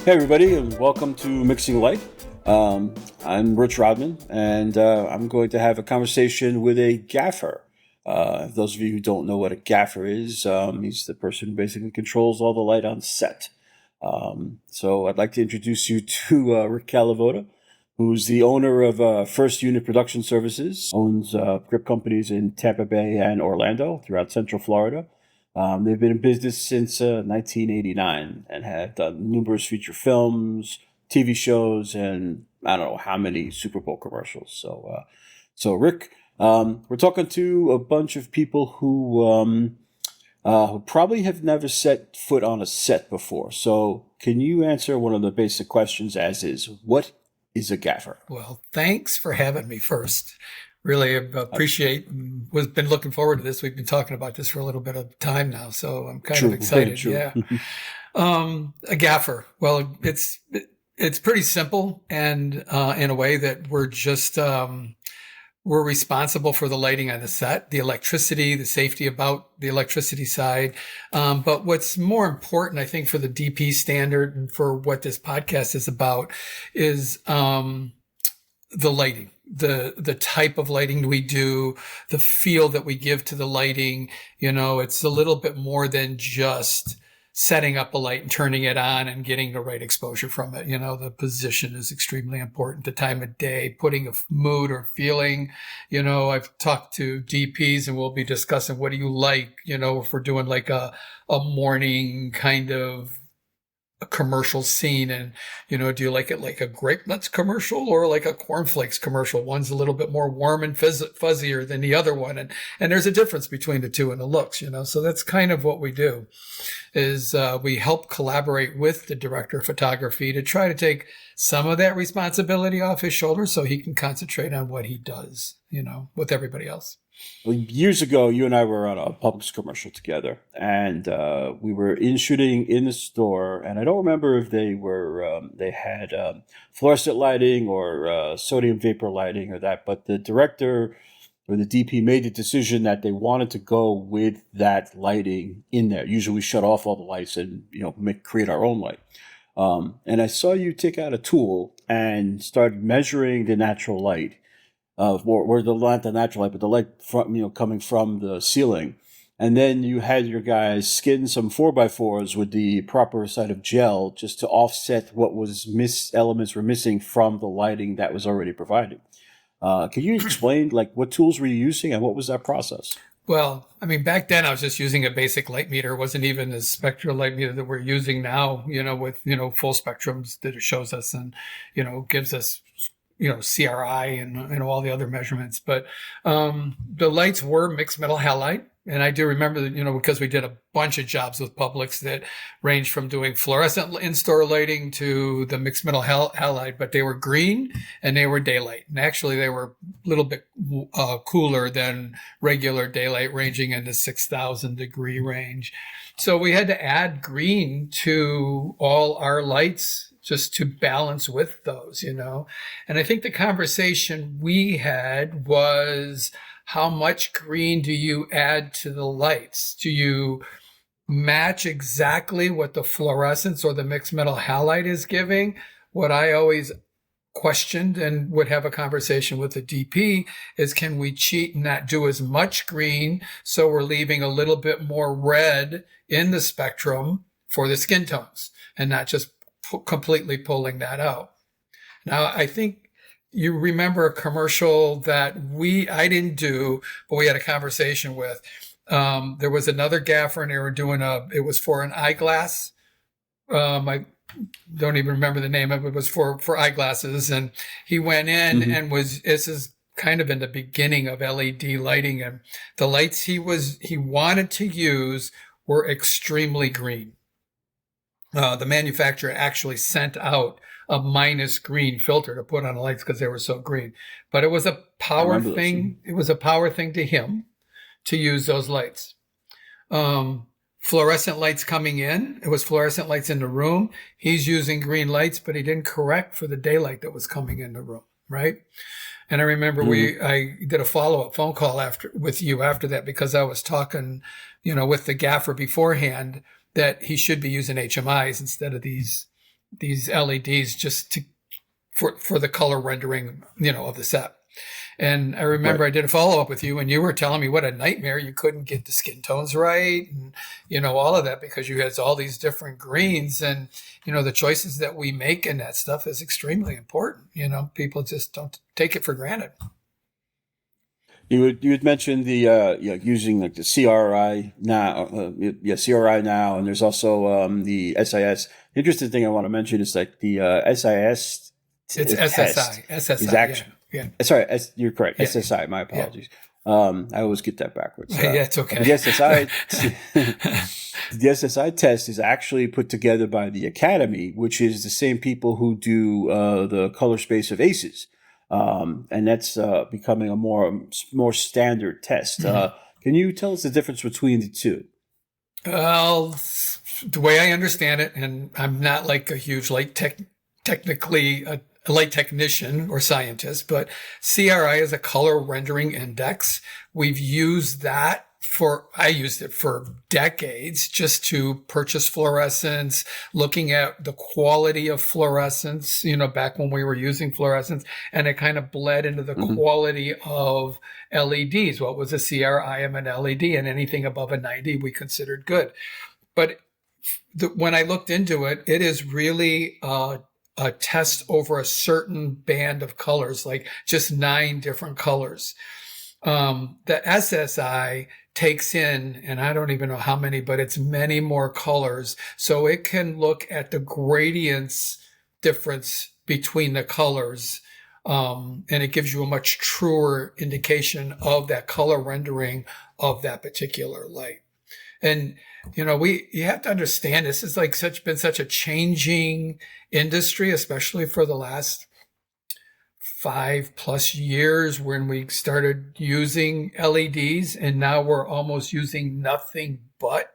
Hey everybody, and welcome to Mixing Light. I'm Rich Roddman, and I'm going to have a conversation with a gaffer. Those of you who don't know what a gaffer is, he's the person who basically controls all the light on set. So I'd like to introduce you to Rick Kalivoda, who's the owner of First Unit Production Services, owns grip companies in Tampa Bay and Orlando throughout Central Florida. They've been in business since 1989 and have done numerous feature films, TV shows, and I don't know how many Super Bowl commercials. So Rick, we're talking to a bunch of people who probably have never set foot on a set before. So can you answer one of the basic questions as is, what is a gaffer? Well, thanks for having me first. Really appreciate and was been looking forward to this. We've been talking about this for a little bit of time now, so I'm kind of excited. True. Yeah. A gaffer. Well, it's pretty simple, and in a way that we're just we're responsible for the lighting on the set, the electricity, the safety about the electricity side. But what's more important, I think, for the DP standard and for what this podcast is about is the lighting. The type of lighting we do, the feel that we give to the lighting. You know, it's a little bit more than just setting up a light and turning it on and getting the right exposure from it. You know, the position is extremely important, the time of day, putting a mood or feeling. You know, I've talked to DPs and we'll be discussing, what do you like? You know, if we're doing like a morning kind of a commercial scene, and you know, do you like it like a grape nuts commercial or like a cornflakes commercial? One's a little bit more warm and fuzzier than the other one, and there's a difference between the two in the looks, you know. So that's kind of what we do, is we help collaborate with the director of photography to try to take some of that responsibility off his shoulders so he can concentrate on what he does, you know, with everybody else. Well, years ago, you and I were on a Publix commercial together, and we were shooting in the store. And I don't remember if they had fluorescent lighting or sodium vapor lighting or that, but the director or the DP made the decision that they wanted to go with that lighting in there. Usually, we shut off all the lights and create our own light. And I saw you take out a tool and start measuring the natural light. Or not the natural light, but the light from, coming from the ceiling. And then you had your guys skin some 4x4s with the proper side of gel just to offset what elements were missing from the lighting that was already provided. Can you explain what tools were you using and what was that process? Well, I mean, back then I was just using a basic light meter. It wasn't even the spectral light meter that we're using now, with, full spectrums that it shows us and, gives us CRI and all the other measurements. But the lights were mixed metal halide. And I do remember that, because we did a bunch of jobs with Publix that ranged from doing fluorescent in-store lighting to the mixed metal halide, but they were green and they were daylight. And actually they were a little bit cooler than regular daylight, ranging in the 6,000 degree range. So we had to add green to all our lights just to balance with those, And I think the conversation we had was, how much green do you add to the lights? Do you match exactly what the fluorescence or the mixed metal halide is giving? What I always questioned and would have a conversation with the DP is, can we cheat and not do as much green so we're leaving a little bit more red in the spectrum for the skin tones and not just completely pulling that out? Now, I think you remember a commercial that I didn't do, but we had a conversation with. There was another gaffer, and they were doing it was for an eyeglass. I don't even remember the name of it. It was for eyeglasses. And he went in and this is kind of in the beginning of LED lighting. And the lights he wanted to use were extremely green. The manufacturer actually sent out a minus green filter to put on the lights because they were so green. But it was a power thing. It was a power thing to him to use those lights. Fluorescent lights coming in. It was fluorescent lights in the room. He's using green lights, but he didn't correct for the daylight that was coming in the room, right? And I remember I did a follow-up phone call with you after that, because I was talking, with the gaffer beforehand that he should be using HMIs instead of these these LEDs just to for the color rendering, of the set. And I remember Right. I did a follow up with you, and you were telling me what a nightmare you couldn't get the skin tones right, and all of that because you had all these different greens, and the choices that we make in that stuff is extremely important. People just don't take it for granted. You had mentioned the using like the CRI now, CRI now, and there's also the SIS. The interesting thing I want to mention is like the SIS It's test SSI. SSI. is actually Yeah. sorry, you're correct. Yeah. SSI. My Yeah. apologies. I always get that backwards. Yeah, it's okay. The SSI the SSI test is actually put together by the Academy, which is the same people who do the color space of ACES. And that's becoming a more standard test. Can you tell us the difference between the two? Well, the way I understand it, and I'm not like a huge technically a light technician or scientist, but CRI is a color rendering index. We've used that I used it for decades just to purchase fluorescents, looking at the quality of fluorescents, back when we were using fluorescents, and it kind of bled into the quality of LEDs. What was a CRI of an LED, and anything above a 90 we considered good. But when I looked into it, it is really a test over a certain band of colors, like just 9 different colors. The SSI takes in, and I don't even know how many, but it's many more colors. So it can look at the gradients difference between the colors. And it gives you a much truer indication of that color rendering of that particular light. And, you have to understand this is like been such a changing industry, especially for the last 5+ years when we started using LEDs, and now we're almost using nothing but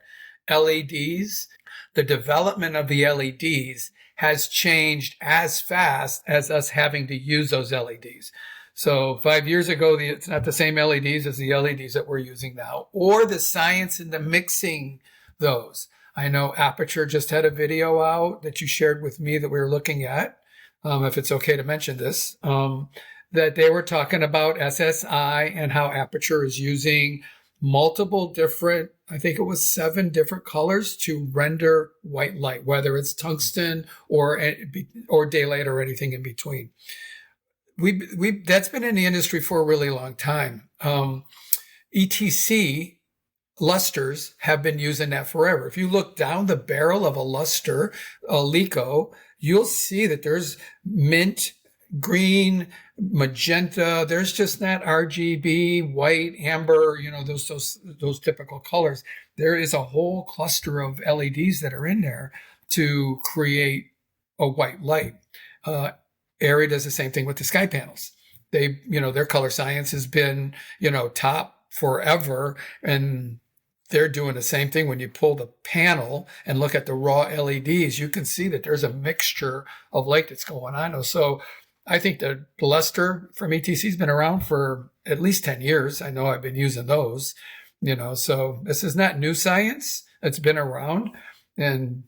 LEDs. The development of the LEDs has changed as fast as us having to use those LEDs. So 5 years ago, it's not the same LEDs as the LEDs that we're using now, or the science into mixing those. I know Aperture just had a video out that you shared with me that we were looking at. If it's okay to mention this, that they were talking about SSI and how Aperture is using multiple different, I think it was 7 different colors to render white light, whether it's tungsten or daylight or anything in between. That's been in the industry for a really long time. ETC lusters have been using that forever. If you look down the barrel of a luster, a Lico, you'll see that there's mint, green, magenta. There's just that RGB, white, amber, those typical colors. There is a whole cluster of LEDs that are in there to create a white light. Arri does the same thing with the sky panels. They, their color science has been, top forever, and they're doing the same thing. When you pull the panel and look at the raw LEDs, you can see that there's a mixture of light that's going on. So I think the luster from ETC has been around for at least 10 years. I know I've been using those, so this is not new science. It's been around. And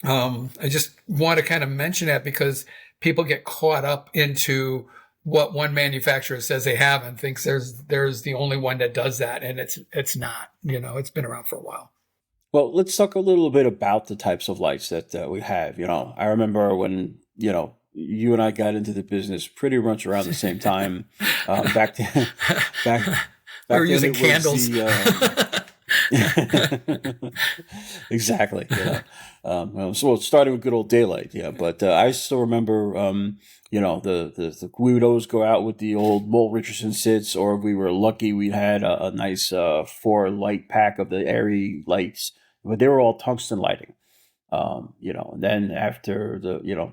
I just want to kind of mention that because people get caught up into what one manufacturer says they have and thinks there's the only one that does that, and it's not. It's been around for a while. Well, let's talk a little bit about the types of lights that we have. I remember when you and I got into the business pretty much around the same time. Back then, we were using candles. Exactly. So starting with good old daylight. Yeah, but I still remember. We would always go out with the old Mole Richardson sits, or if we were lucky, we had a nice 4 light pack of the Arri lights, but they were all tungsten lighting. And then after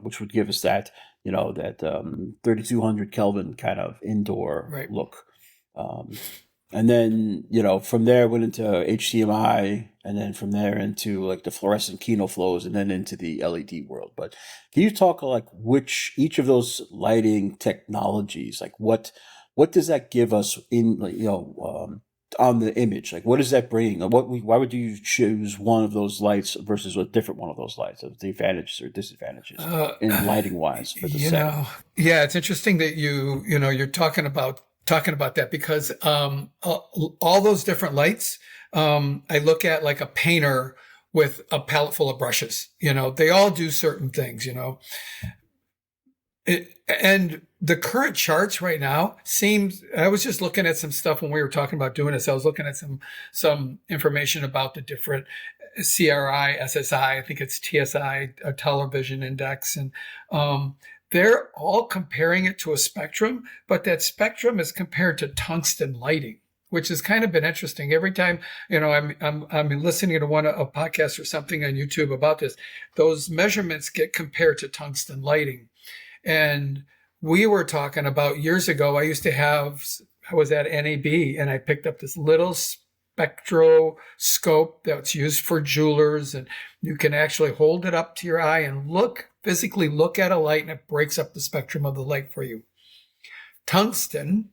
which would give us that 3200 Kelvin kind of indoor look. And then, from there went into HDMI, and then from there into like the fluorescent Kino flows, and then into the LED world. But can you talk like each of those lighting technologies, like what does that give us in on the image? Like, what is that bringing? Why would you choose one of those lights versus a different one of those lights? The advantages or disadvantages in lighting wise for the set? Yeah, it's interesting that you're talking about that because all those different lights, I look at like a painter with a palette full of brushes. They all do certain things. And the current charts right now I was just looking at some stuff when we were talking about doing this. I was looking at some information about the different CRI, SSI, I think it's TSI, a television index. And they're all comparing it to a spectrum, but that spectrum is compared to tungsten lighting, which has kind of been interesting. Every time, I'm listening to a podcast or something on YouTube about this, those measurements get compared to tungsten lighting. And we were talking about years ago, I was at NAB and I picked up this little spectroscope that's used for jewelers. And you can actually hold it up to your eye and physically look at a light, and it breaks up the spectrum of the light for you. Tungsten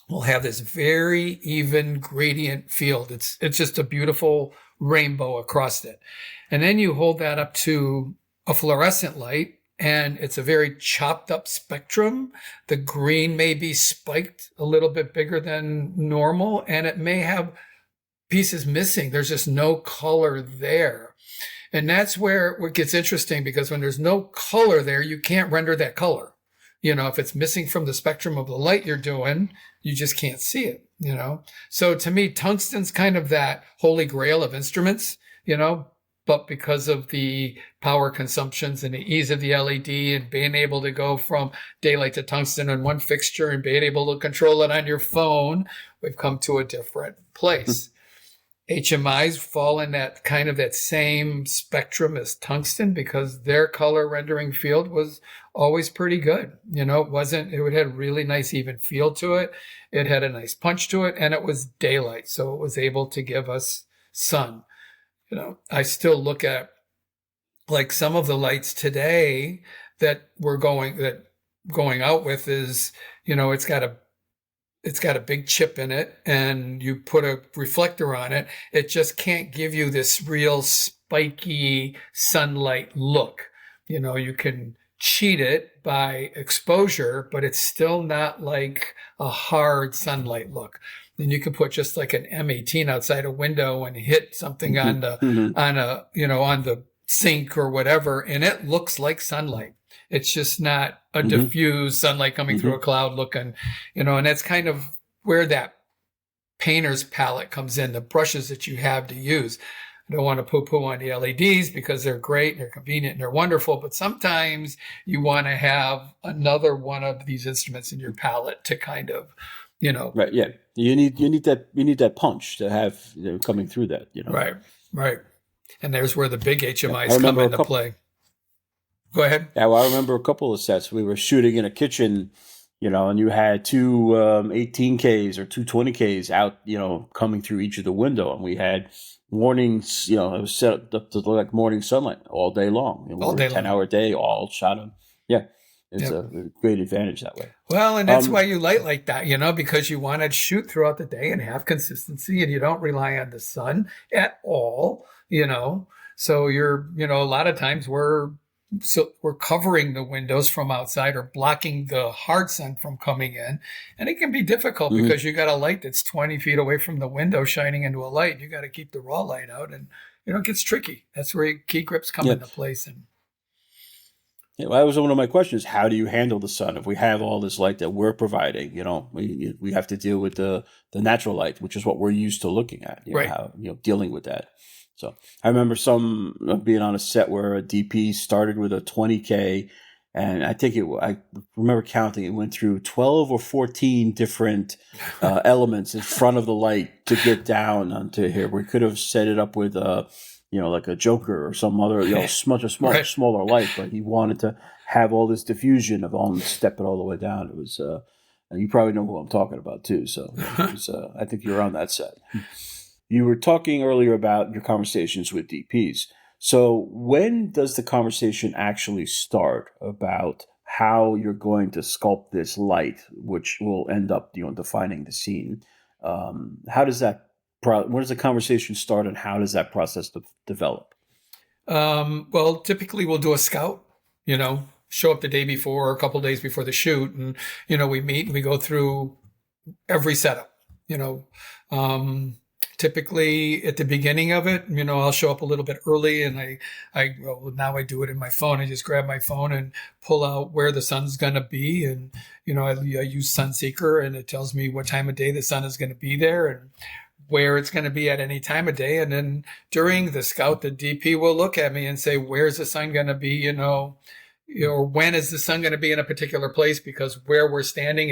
will have this very even gradient field. It's just a beautiful rainbow across it. And then you hold that up to a fluorescent light, and it's a very chopped up spectrum. The green may be spiked a little bit bigger than normal, and it may have pieces missing. There's just no color there. And that's where it gets interesting, because when there's no color there, you can't render that color. If it's missing from the spectrum of the light you're doing, you just can't see it, So to me, tungsten's kind of that holy grail of instruments, but because of the power consumptions and the ease of the LED and being able to go from daylight to tungsten on one fixture and being able to control it on your phone, we've come to a different place. HMIs fall in that same spectrum as tungsten because their color rendering field was always pretty good. It had a really nice even feel to it. It had a nice punch to it, and it was daylight. So it was able to give us sun. I still look at like some of the lights today that going out with is, it's got a big chip in it, and you put a reflector on it. It just can't give you this real spiky sunlight look. You can cheat it by exposure, but it's still not like a hard sunlight look. Then you can put just like an M18 outside a window and hit something on the sink or whatever, and it looks like sunlight. It's just not a diffused sunlight coming through a cloud looking, and that's kind of where that painter's palette comes in, the brushes that you have to use. I don't want to poo-poo on the LEDs because they're great and they're convenient and they're wonderful, but sometimes you want to have another one of these instruments in your palette to kind of, Right. Yeah. You need that punch to have coming through that, Right. And there's where the big HMIs come into play. Go ahead. Yeah, well, I remember a couple of sets. We were shooting in a kitchen, and you had two 18Ks or two 20Ks out, coming through each of the window. And we had mornings, it was set up to look like morning sunlight all day long. All day 10-hour day, all shot on. Yeah, it's a great advantage that way. Well, and that's why you light like that, because you want to shoot throughout the day and have consistency, and you don't rely on the sun at all, So you're, a lot of times we're covering the windows from outside or blocking the hard sun from coming in. And it can be difficult because you got a light that's 20 feet away from the window shining into a light. You got to keep the raw light out, and, it gets tricky. That's where key grips come into place. And well, that was one of my questions. How do you handle the sun? If we have all this light that we're providing, we have to deal with the natural light, which is what we're used to looking at, right. Dealing with that. So I remember being on a set where a DP started with a 20K, and I remember counting, it went through 12 or 14 different elements in front of the light to get down onto here. We could have set it up with like a Joker or some other, much a smaller light, but he wanted to have all this diffusion of all step it all the way down. It was, and you probably know who I'm talking about too. So I think you're on that set. You were talking earlier about your conversations with DPs. So when does the conversation actually start about how you're going to sculpt this light, which will end up, defining the scene? How does that where does the conversation start, and how does that process develop? Well, typically we'll do a scout, show up the day before or a couple days before the shoot. And, we meet and we go through every setup, typically at the beginning of it, I'll show up a little bit early, and well, now I do it in my phone. I just grab my phone and pull out where the sun's going to be. And, I use Sunseeker, and it tells me what time of day the sun is going to be there and where it's going to be at any time of day. And then during the scout, the DP will look at me and say, where's the sun going to be, or when is the sun going to be in a particular place? Because where we're standing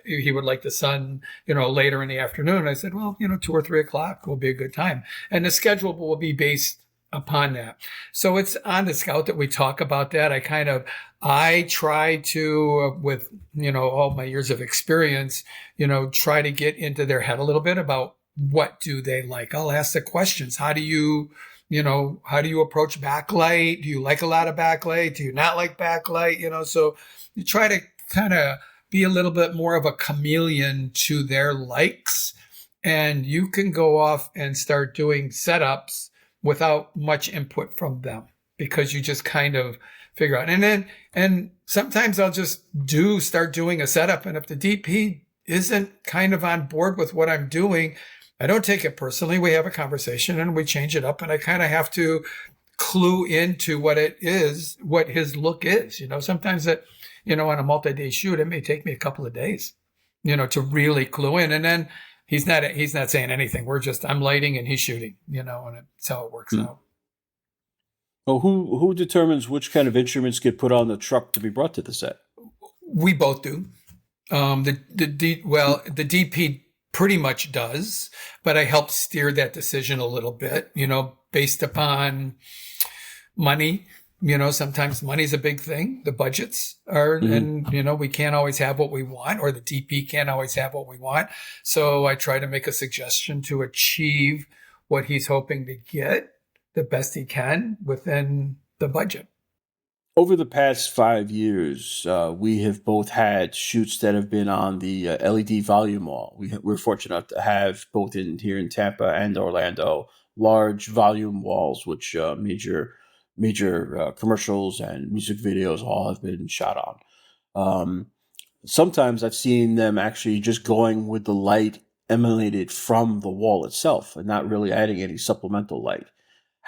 he would like the sun, later in the afternoon. I said, well, 2 or 3 o'clock will be a good time. And the schedule will be based upon that. So it's on the scout that we talk about that. I try to, with, all my years of experience, try to get into their head a little bit about what do they like. I'll ask the questions. How do you approach backlight? Do you like a lot of backlight? Do you not like backlight? So you try to kind of be a little bit more of a chameleon to their likes, and you can go off and start doing setups without much input from them, because you just kind of figure out. And sometimes I'll just start doing a setup, and if the DP isn't kind of on board with what I'm doing, I don't take it personally. We have a conversation and we change it up, and I kind of have to clue into what it is, what his look is. Sometimes that, on a multi-day shoot, it may take me a couple of days, to really clue in. And then he's not saying anything. I'm lighting and he's shooting, and that's how it works out. Well, who determines which kind of instruments get put on the truck to be brought to the set? We both do. The DP pretty much does, but I help steer that decision a little bit, based upon money. Sometimes money's a big thing. The budgets are, and, we can't always have what we want, or the DP can't always have what we want. So I try to make a suggestion to achieve what he's hoping to get the best he can within the budget. Over the past 5 years, we have both had shoots that have been on the LED volume wall. We're fortunate to have both here in Tampa and Orlando large volume walls, which major commercials and music videos all have been shot on. Sometimes I've seen them actually just going with the light emanated from the wall itself and not really adding any supplemental light.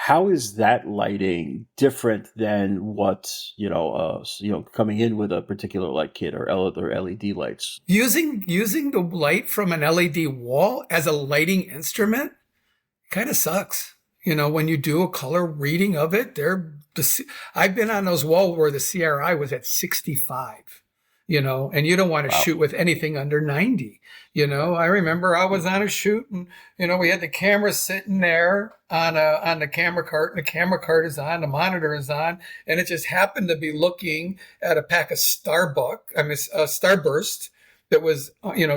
How is that lighting different than what, coming in with a particular light kit or LED lights? Using the light from an LED wall as a lighting instrument kind of sucks. When you do a color reading of it, I've been on those walls where the CRI was at 65. And you don't want to shoot with anything under 90. I remember I was on a shoot, and, we had the camera sitting there on the camera cart, and the camera cart is on, the monitor is on, and it just happened to be looking at a pack of Starburst that was,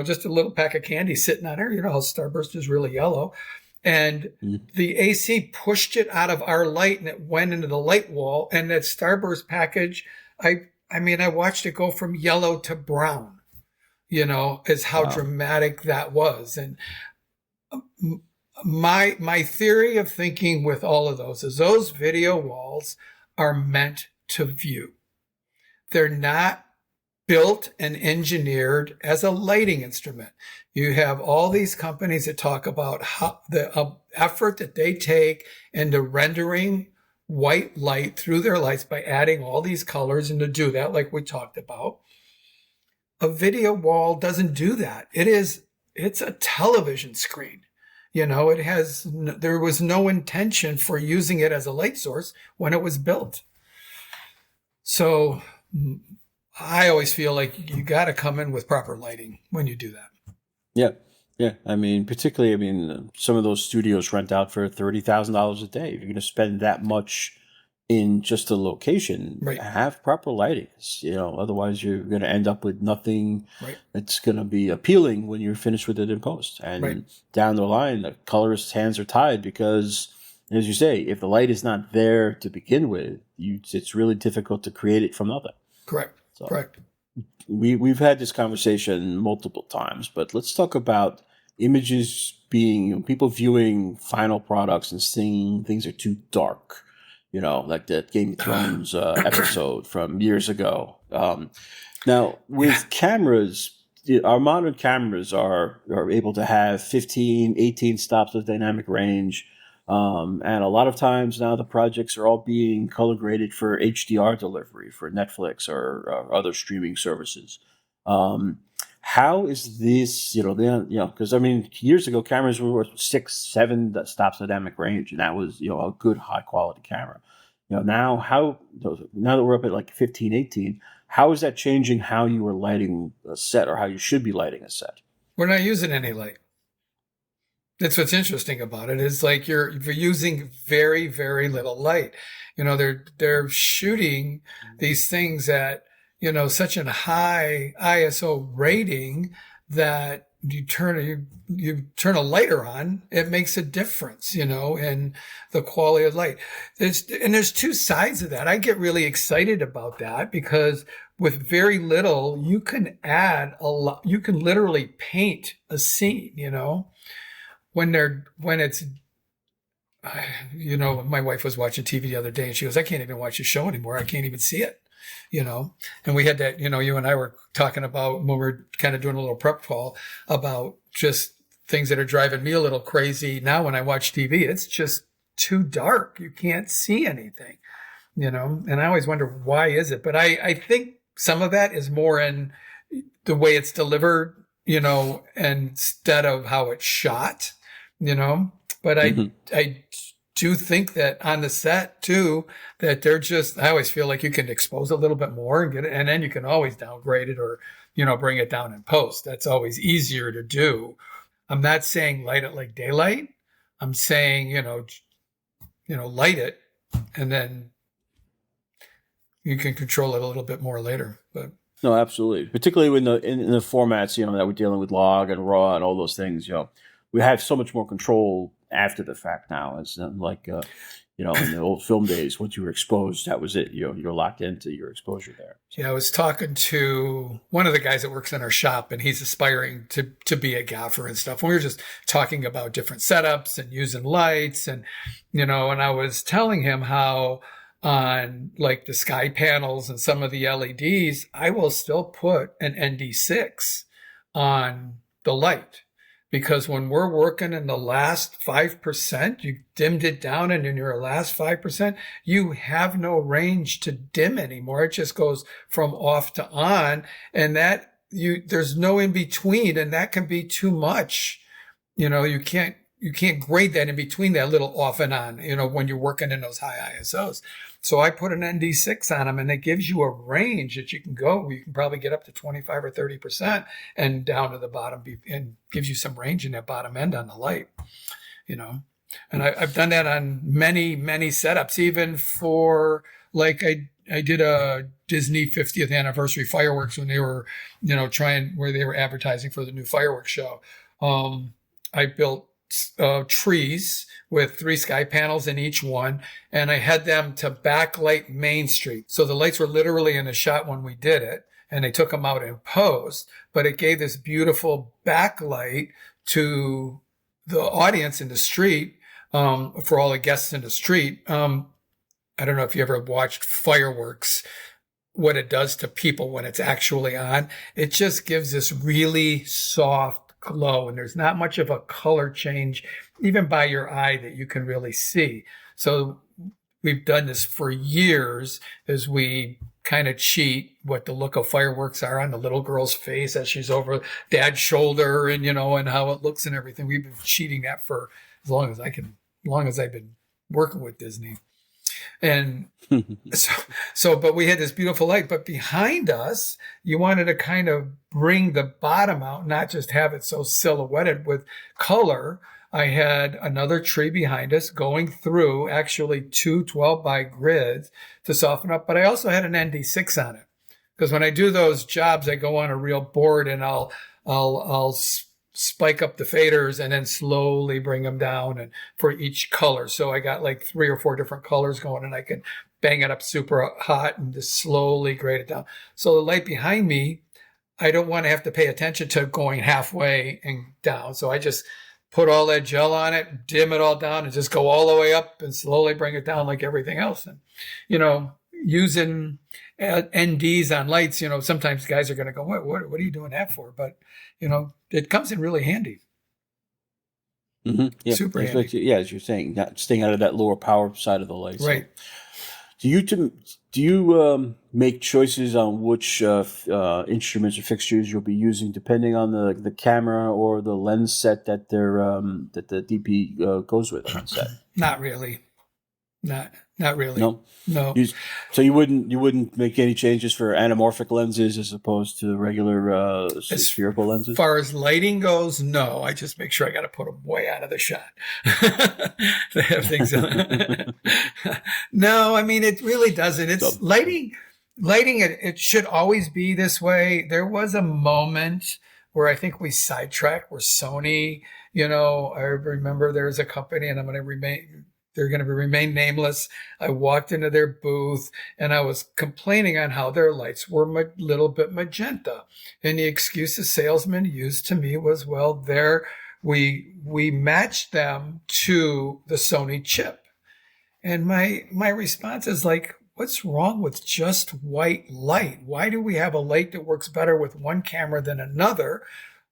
just a little pack of candy sitting on there. How Starburst is really yellow. And the AC pushed it out of our light, and it went into the light wall, and that Starburst package, I watched it go from yellow to brown, is how dramatic that was. And my theory of thinking with all of those is those video walls are meant to view. They're not built and engineered as a lighting instrument. You have all these companies that talk about how the effort that they take into rendering white light through their lights by adding all these colors, and to do that, like we talked about. A video wall doesn't do that. It's a television screen. There was no intention for using it as a light source when it was built. So I always feel like you got to come in with proper lighting when you do that. Yeah. Yeah. Particularly, some of those studios rent out for $30,000 a day. If you're going to spend that much in just a location, right, have proper lighting. Otherwise you're going to end up with nothing right that's going to be appealing when you're finished with it in post. And down the line, the colorist's hands are tied because, as you say, if the light is not there to begin with, it's really difficult to create it from nothing. Correct. Correct. We've had this conversation multiple times, but let's talk about images being, people viewing final products and seeing things are too dark, like that Game of Thrones episode from years ago. Now, with cameras, our modern cameras are able to have 15, 18 stops of dynamic range. And a lot of times now the projects are all being color graded for HDR delivery for Netflix or other streaming services. How is this, because years ago cameras were 6, 7 stops of dynamic range, and that was, a good high quality camera. Now that we're up at like 15, 18, how is that changing how you are lighting a set or how you should be lighting a set? We're not using any light. That's what's interesting about it, is like you're using very, very little light. They're shooting these things at, such a high ISO rating that you turn a lighter on, it makes a difference, in the quality of light. There's two sides of that. I get really excited about that because with very little, you can add a lot. You can literally paint a scene, when it's, my wife was watching TV the other day and she goes, I can't even watch the show anymore. I can't even see it, and we had that, you and I were talking about when we were kind of doing a little prep call about just things that are driving me a little crazy. Now, when I watch TV, it's just too dark. You can't see anything, and I always wonder, why is it? But I think some of that is more in the way it's delivered, instead of how it's shot, but I do think that on the set too, that I always feel like you can expose a little bit more and get it, and then you can always downgrade it or, bring it down in post. That's always easier to do. I'm not saying light it like daylight. I'm saying, light it and then you can control it a little bit more later. But no, absolutely. Particularly when in the formats, that we're dealing with log and raw and all those things, we have so much more control after the fact now. It's not like, in the old film days, once you were exposed, that was it. You're locked into your exposure there. Yeah, I was talking to one of the guys that works in our shop, and he's aspiring to be a gaffer and stuff. And we were just talking about different setups and using lights, and and I was telling him how on like the sky panels and some of the LEDs, I will still put an ND6 on the light. Because when we're working in the last 5%, you dimmed it down, and in your last 5%, you have no range to dim anymore. It just goes from off to on, and there's no in between, and that can be too much. You can't grade that in between, that little off and on, when you're working in those high ISOs. So I put an ND6 on them, and it gives you a range that you can go. You can probably get up to 25 or 30% and down to the bottom, and gives you some range in that bottom end on the light, And I've done that on many, many setups, even for like I did a Disney 50th anniversary fireworks when they were, where they were advertising for the new fireworks show. I built trees with 3 sky panels in each one, and I had them to backlight Main Street. So the lights were literally in the shot when we did it, and they took them out in post, but it gave this beautiful backlight to the audience in the street, for all the guests in the street. I don't know if you ever watched fireworks, what it does to people when it's actually on. It just gives this really soft glow, and there's not much of a color change even by your eye that you can really see. So we've done this for years as we kind of cheat what the look of fireworks are on the little girl's face as she's over dad's shoulder, and and how it looks and everything. We've been cheating that for as long as I've been working with Disney. And but we had this beautiful light, but behind us, you wanted to kind of bring the bottom out, not just have it so silhouetted with color. I had another tree behind us going through actually 2 12 by grids to soften up, but I also had an ND6 on it. Because when I do those jobs, I go on a real board and I'll spike up the faders and then slowly bring them down, and for each color. So I got like 3 or 4 different colors going, and I can bang it up super hot and just slowly grade it down. So the light behind me, I don't want to have to pay attention to going halfway and down. So I just put all that gel on it, dim it all down, and just go all the way up and slowly bring it down like everything else. And, using NDs on lights, sometimes guys are going to go, what are you doing that for? But, it comes in really handy. Mm-hmm. Yeah, super handy. Yeah, as you're saying, not staying out of that lower power side of the light. Right. So do you make choices on which instruments or fixtures you'll be using depending on the camera or the lens set that that the DP goes with on set? Not really. Not really. No. So you wouldn't make any changes for anamorphic lenses as opposed to regular spherical lenses? As far as lighting goes, no. I just make sure I got to put them way out of the shot. They have things on. No, I mean, it really doesn't. It's lighting. It should always be this way. There was a moment where I think we sidetracked where Sony, I remember there's a company, and they're going to remain nameless. I walked into their booth and I was complaining on how their lights were a little bit magenta. And the excuse the salesman used to me was, well, we matched them to the Sony chip. And my response is like, what's wrong with just white light? Why do we have a light that works better with one camera than another?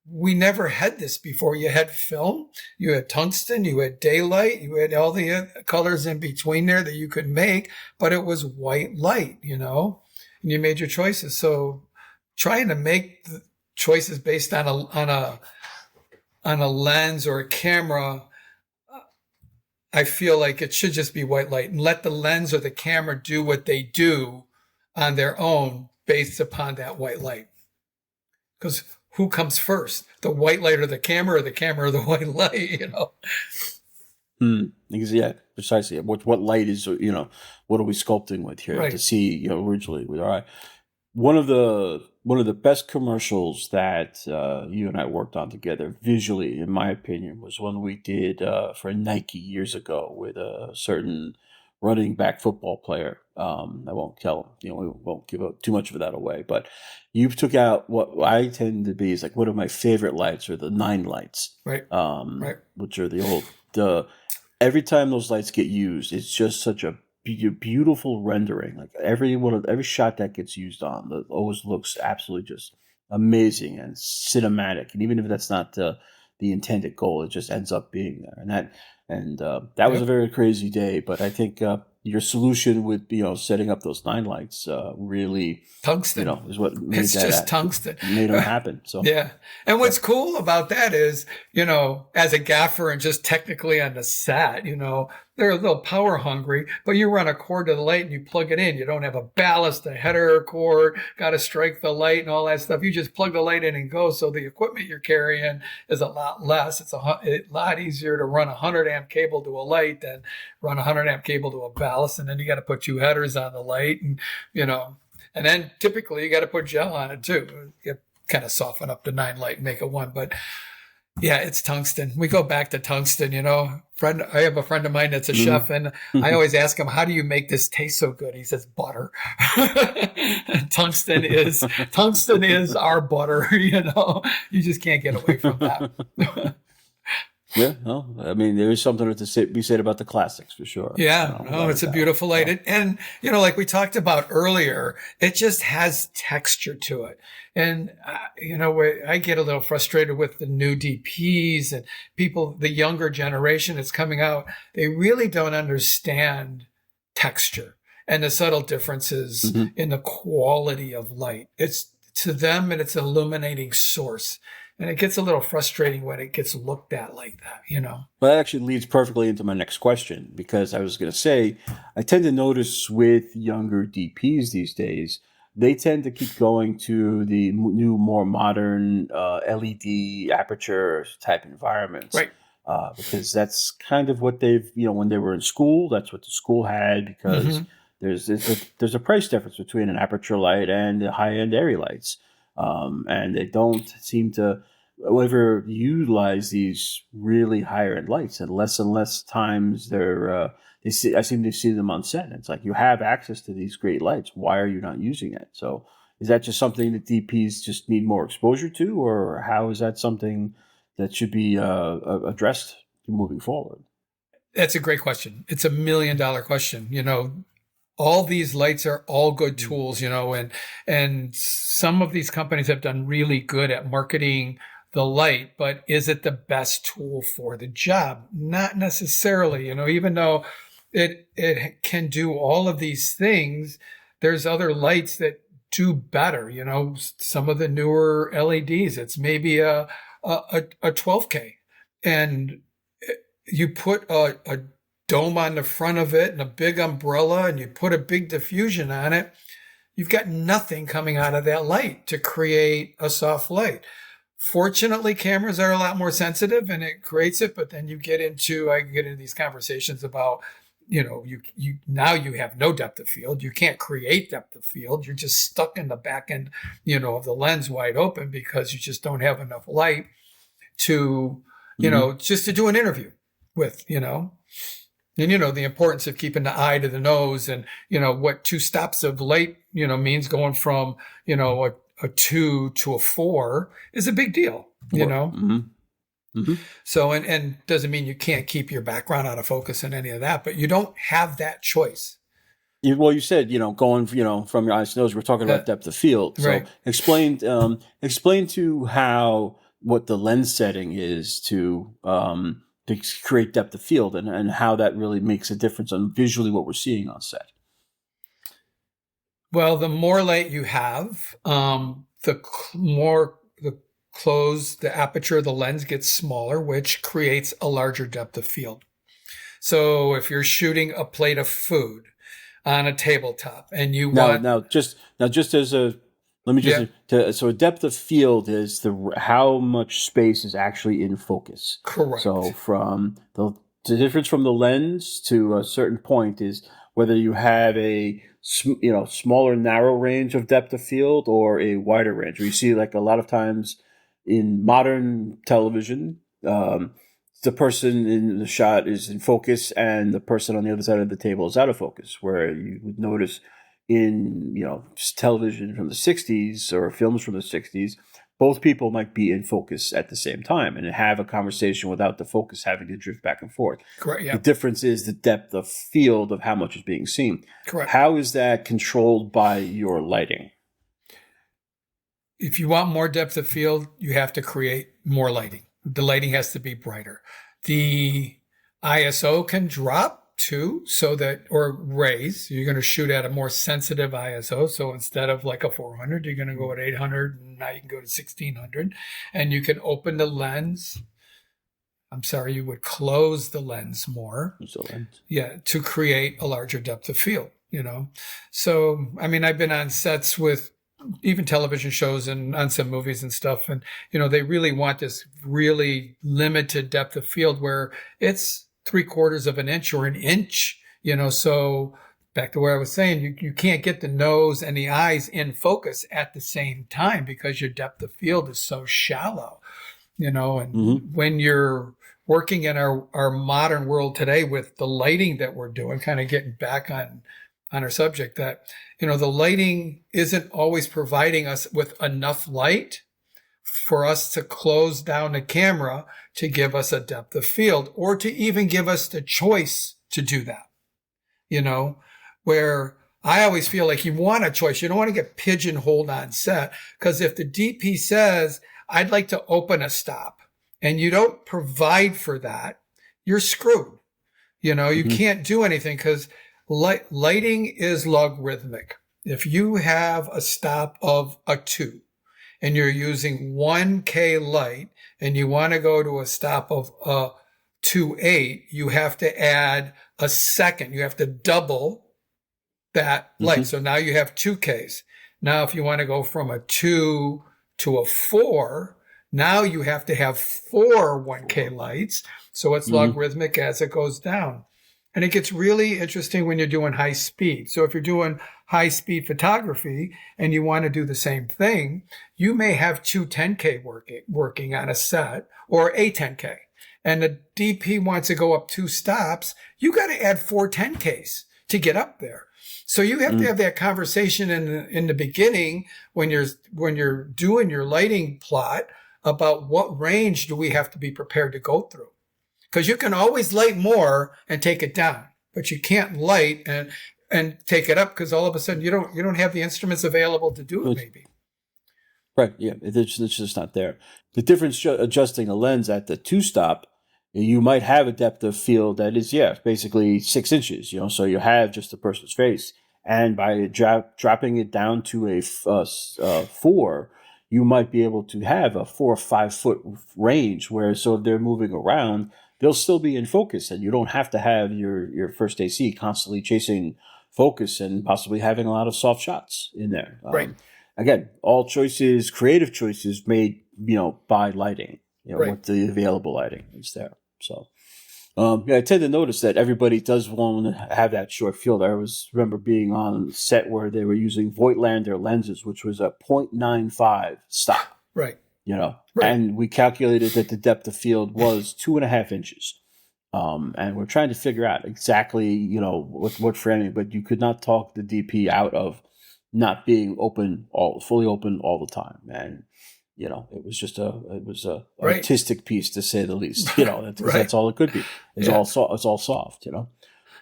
We never had this before. You had film, you had tungsten, you had daylight, you had all the colors in between there that you could make, but it was white light, and you made your choices. So trying to make the choices based on a lens or a camera, I feel like it should just be white light and let the lens or the camera do what they do on their own based upon that white light. Because who comes first, the white light or the camera or the white light, Yeah, precisely. What light is, what are we sculpting with here to see, originally with our eye. One of the best commercials that you and I worked on together visually, in my opinion, was one we did for Nike years ago with a certain running back football player. I won't tell we won't give too much of that away, but you took out what I tend to be is like one of my favorite lights are the 9 lights, right? Which are every time those lights get used, it's just such a beautiful rendering. Like every shot that gets used on, that always looks absolutely just amazing and cinematic. And even if that's not the intended goal, it just ends up being there. And that was a very crazy day. But I think your solution with setting up those 9 lights really tungsten is what made tungsten made them happen. So yeah. And what's cool about that is as a gaffer and just technically on the set, they're a little power hungry, but you run a cord to the light and you plug it in. You don't have a ballast, a header cord, got to strike the light and all that stuff. You just plug the light in and go. So the equipment you're carrying is a lot less. It's a lot easier to run a 100 amp cable to a light than run a 100 amp cable to a ballast. And then you got to put 2 headers on the light and, and then typically you got to put gel on it too. You kind of soften up the 9 light and make it 1. But yeah, it's tungsten. We go back to tungsten, I have a friend of mine that's a chef, and I always ask him, how do you make this taste so good? He says, butter. Tungsten is our butter, You just can't get away from that. Yeah, no, I mean, there is something to be said about the classics for sure. Yeah, it's a beautiful light. So. And, like we talked about earlier, it just has texture to it. And, I get a little frustrated with the new DPs and people, the younger generation that's coming out. They really don't understand texture and the subtle differences in the quality of light. It's to them, and it's an illuminating source. And it gets a little frustrating when it gets looked at like that, Well, that actually leads perfectly into my next question, because I was going to say, I tend to notice with younger DPs these days, they tend to keep going to the new, more modern LED aperture type environments. Right. Because that's kind of what they've, when they were in school, that's what the school had, because there's a price difference between an aperture light and the high-end airy lights. And they don't seem to ever utilize these really higher end lights, and less times I seem to see them on set. And it's like, you have access to these great lights. Why are you not using it? So Is that just something that DPs just need more exposure to, or how is that something that should be addressed moving forward? That's a great question. It's $1 million question. All these lights are all good tools, and some of these companies have done really good at marketing the light, but is it the best tool for the job? Not necessarily, even though it can do all of these things, there's other lights that do better. Some of the newer LEDs, it's maybe a 12K, and you put a dome on the front of it and a big umbrella, and you put a big diffusion on it, you've got nothing coming out of that light to create a soft light. Fortunately, cameras are a lot more sensitive and it creates it, but then I get into these conversations about, now you have no depth of field. You can't create depth of field. You're just stuck in the back end, of the lens wide open because you just don't have enough light to, just to do an interview with, and the importance of keeping the eye to the nose, and what 2 stops of light means, going from a 2 to a 4 is a big deal. So and doesn't mean you can't keep your background out of focus and any of that, but you don't have that choice. Well, you said, going, from your eyes to nose, we're talking about depth of field. So right. explain to how, what the lens setting is to create depth of field, and how that really makes a difference on visually what we're seeing on set. Well, the more light you have, the more the aperture of the lens gets smaller, which creates a larger depth of field. So if you're shooting a plate of food on a tabletop and you just as a, let me just, so a depth of field is how much space is actually in focus. Correct. So from the difference from the lens to a certain point is whether you have a smaller narrow range of depth of field or a wider range. Where you see, like, a lot of times in modern television, the person in the shot is in focus and the person on the other side of the table is out of focus. Where you would notice in television from the 60s or films from the 60s, both people might be in focus at the same time and have a conversation without the focus having to drift back and forth. Correct. Yeah. The difference is the depth of field of how much is being seen. Correct. How is that controlled by your lighting? If you want more depth of field, you have to create more lighting. The lighting has to be brighter. The ISO can drop too, or raise. You're going to shoot at a more sensitive ISO. So instead of like a 400, you're going to go at 800, and now you can go to 1600, and you can open the lens. You would close the lens more. Yeah, to create a larger depth of field, So, I've been on sets with even television shows and on some movies and stuff. And, they really want this really limited depth of field where it's 3/4 of an inch or an inch, so back to where I was saying, you can't get the nose and the eyes in focus at the same time because your depth of field is so shallow, and when you're working in our modern world today with the lighting that we're doing, kind of getting back on our subject, that, the lighting isn't always providing us with enough light for us to close down the camera to give us a depth of field, or to even give us the choice to do that, where I always feel like you want a choice. You don't want to get pigeonholed on set, because if the DP says, I'd like to open a stop, and you don't provide for that, you're screwed. You can't do anything, because lighting is logarithmic. If you have a stop of a 2 and you're using 1K light and you want to go to a stop of 2.8, you have to add a second. You have to double that light. So now you have 2Ks. Now, if you want to go from a 2 to a 4, now you have to have 4 1K lights. So it's logarithmic as it goes down. And it gets really interesting when you're doing high speed. So if you're doing high speed photography and you want to do the same thing, you may have 2 10K working on a set, or a 10K. And the DP wants to go up 2 stops. You got to add 4 10Ks to get up there. So you have to have that conversation in the beginning when you're doing your lighting plot about what range do we have to be prepared to go through. Because you can always light more and take it down, but you can't light and take it up because all of a sudden you don't have the instruments available to do it maybe. Right, yeah, it's just not there. The difference adjusting a lens at the 2-stop, you might have a depth of field that is, basically 6 inches, so you have just a person's face. And by dropping it down to a 4, you might be able to have a 4 or 5 foot range where, so if they're moving around, they'll still be in focus, and you don't have to have your first AC constantly chasing focus and possibly having a lot of soft shots in there. Right. Again, all choices, creative choices made, by lighting, what the available lighting is there. So, I tend to notice that everybody does want to have that short field. I remember being on a set where they were using Voigtlander lenses, which was a 0.95 stop. Right. Right. And we calculated that the depth of field was 2.5 inches. And we're trying to figure out exactly, what framing, but you could not talk the DP out of not being fully open all the time. And, it was just a artistic piece to say the least, that's all it could be. It's all soft,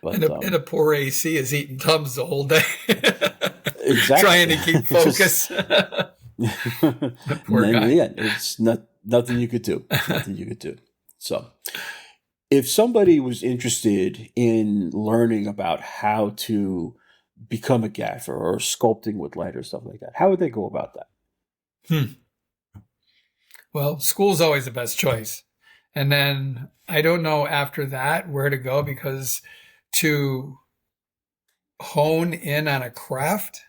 But, and a poor AC is eating tubs the whole day. Exactly. Trying to keep focus. Poor guy. Yeah, it's nothing you could do. Nothing you could do. So, if somebody was interested in learning about how to become a gaffer or sculpting with light or stuff like that, how would they go about that? Well, school's always the best choice. And then I don't know after that where to go, because to hone in on a craft,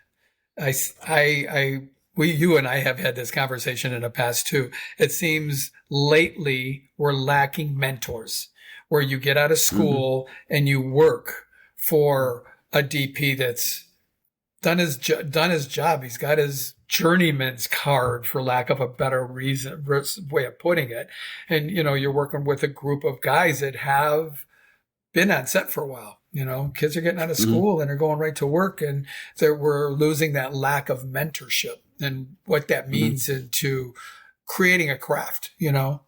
you and I have had this conversation in the past too. It seems lately we're lacking mentors where you get out of school and you work for a DP that's done his job. He's got his journeyman's card, for lack of a better way of putting it. And, you're working with a group of guys that have been on set for a while. Kids are getting out of school and are going right to work, and we're losing that lack of mentorship and what that means into creating a craft. A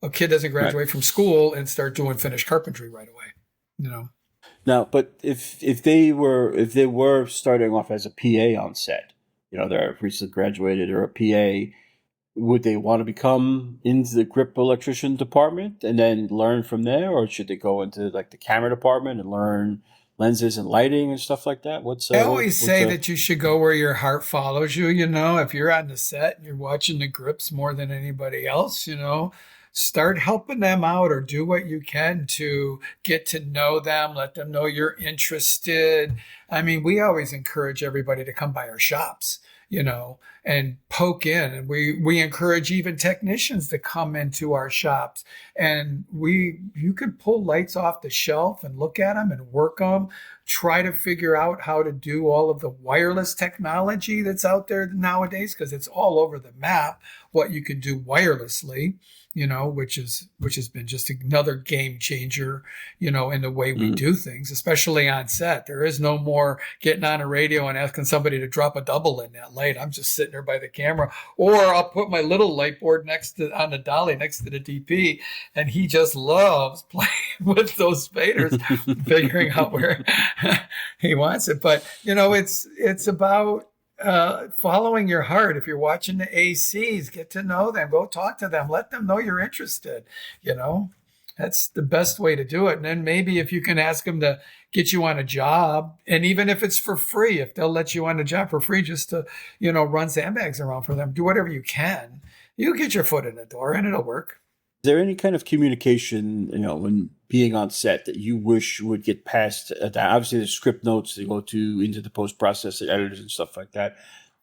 kid doesn't graduate from school and start doing finished carpentry right away. Now, but if they were starting off as a PA on set, they're recently graduated or a PA, would they want to become into the grip electrician department and then learn from there, or should they go into like the camera department and learn lenses and lighting and stuff like that? I always say that you should go where your heart follows you. If you're on the set and you're watching the grips more than anybody else, start helping them out, or do what you can to get to know them, let them know you're interested. I mean, we always encourage everybody to come by our shops, and poke in. And we encourage even technicians to come into our shops. And you could pull lights off the shelf and look at them and work them, try to figure out how to do all of the wireless technology that's out there nowadays, because it's all over the map, what you can do wirelessly. Which has been just another game changer, in the way we do things, especially on set. There is no more getting on a radio and asking somebody to drop a double in that light. I'm just sitting there by the camera, or I'll put my little light board on the dolly next to the DP, and he just loves playing with those faders, figuring out where he wants it. But, it's about following your heart. If you're watching the ACs, get to know them, go talk to them, let them know you're interested. That's the best way to do it. And then maybe if you can ask them to get you on a job, and even if it's for free, if they'll let you on a job for free, just to, run sandbags around for them, do whatever you can, you get your foot in the door and it'll work. Is there any kind of communication, when being on set, that you wish would get past? Obviously, there's script notes that go into the post-process, editors and stuff like that.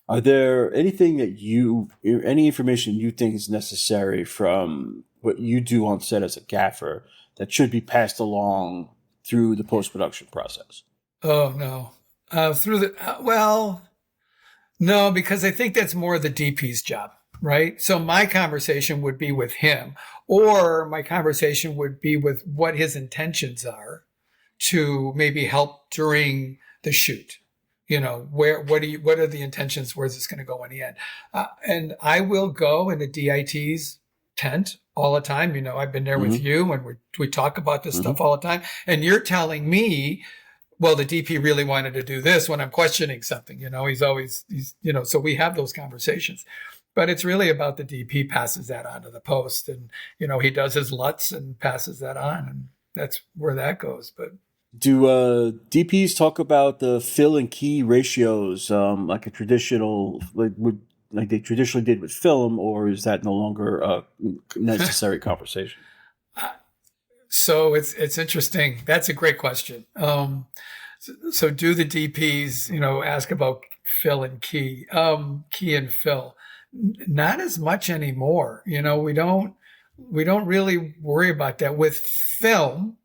Are there anything any information you think is necessary from what you do on set as a gaffer that should be passed along through the post-production process? Oh, no. No, because I think that's more the DP's job. Right. So my conversation would be with him, or my conversation would be with what his intentions are, to maybe help during the shoot. What are the intentions? Where's this going to go in the end? And I will go in the DIT's tent all the time. I've been there with you, and we talk about this stuff all the time. And you're telling me, well, the DP really wanted to do this when I'm questioning something. So we have those conversations. But it's really about the DP passes that on to the post, and he does his LUTs and passes that on, and that's where that goes. But do DPs talk about the fill and key ratios like a traditional like they traditionally did with film, or is that no longer a necessary conversation? So it's interesting. That's a great question. So do the DPs ask about fill and key and fill? Not as much anymore. We don't really worry about that with film.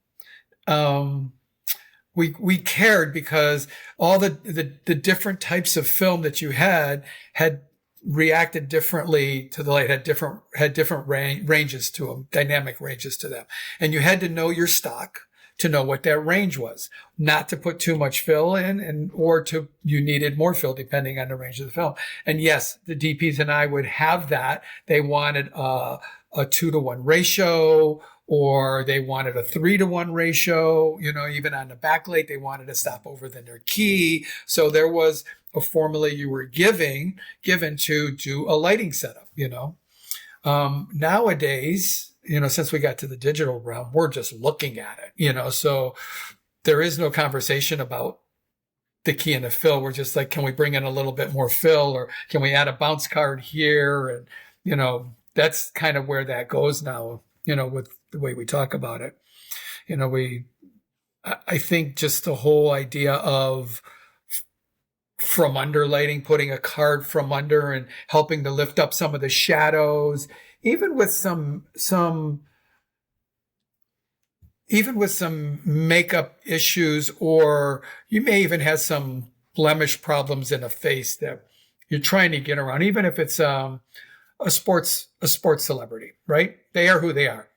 We cared because all the different types of film that you had reacted differently to the light, had different ranges to them, dynamic ranges to them. And you had to know your stock to know what that range was, not to put too much fill in, you needed more fill depending on the range of the film. And yes, the DPs and I would have that. They wanted a 2-to-1 ratio, or they wanted a 3-to-1 ratio. Even on the backlight, they wanted to stop over their key. So there was a formula you were given to do a lighting setup. Nowadays, since we got to the digital realm, we're just looking at it. So there is no conversation about the key and the fill. We're just like, can we bring in a little bit more fill, or can we add a bounce card here? And that's kind of where that goes now. With the way we talk about it, I think just the whole idea of from under lighting, putting a card from under and helping to lift up some of the shadows, even with some makeup issues, or you may even have some blemish problems in a face that you're trying to get around, even if it's a sports celebrity, right? They are who they are,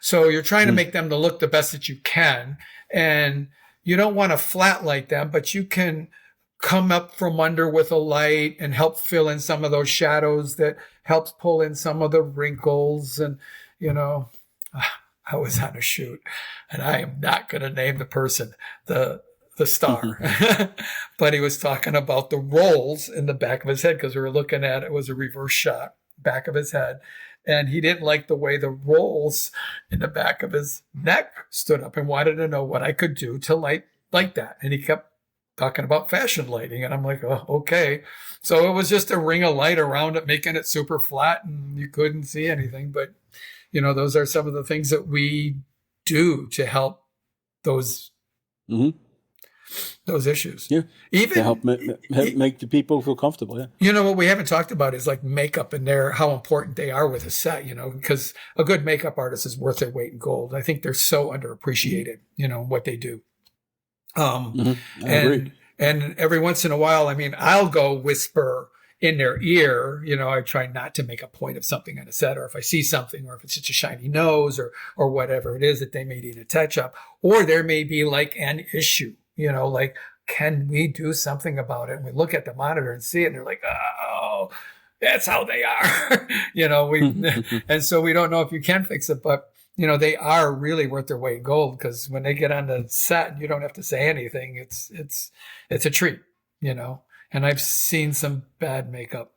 so you're trying to make them to look the best that you can, and you don't want to flat light them, but you can come up from under with a light and help fill in some of those shadows that helps pull in some of the wrinkles. And, I was on a shoot, and I am not going to name the person, the star, but he was talking about the rolls in the back of his head, because we were looking at it was a reverse shot, back of his head. And he didn't like the way the rolls in the back of his neck stood up, and wanted to know what I could do to light that. And he kept talking about fashion lighting. And I'm like, oh, okay. So it was just a ring of light around it, making it super flat, and you couldn't see anything. But, those are some of the things that we do to help those issues. Yeah. Even to help make the people feel comfortable. Yeah. What we haven't talked about is like makeup and how important they are with a set, because a good makeup artist is worth their weight in gold. I think they're so underappreciated, what they do. I agree. And every once in a while, I'll go whisper in their ear. I try not to make a point of something on a set, or if I see something, or if it's just a shiny nose, or whatever it is that they may need a touch up, or there may be like an issue, like, can we do something about it? And we look at the monitor and see it, and they're like, oh, that's how they are. And so we don't know if you can fix it, but they are really worth their weight in gold, because when they get on the set, you don't have to say anything. It's a treat, and I've seen some bad makeup.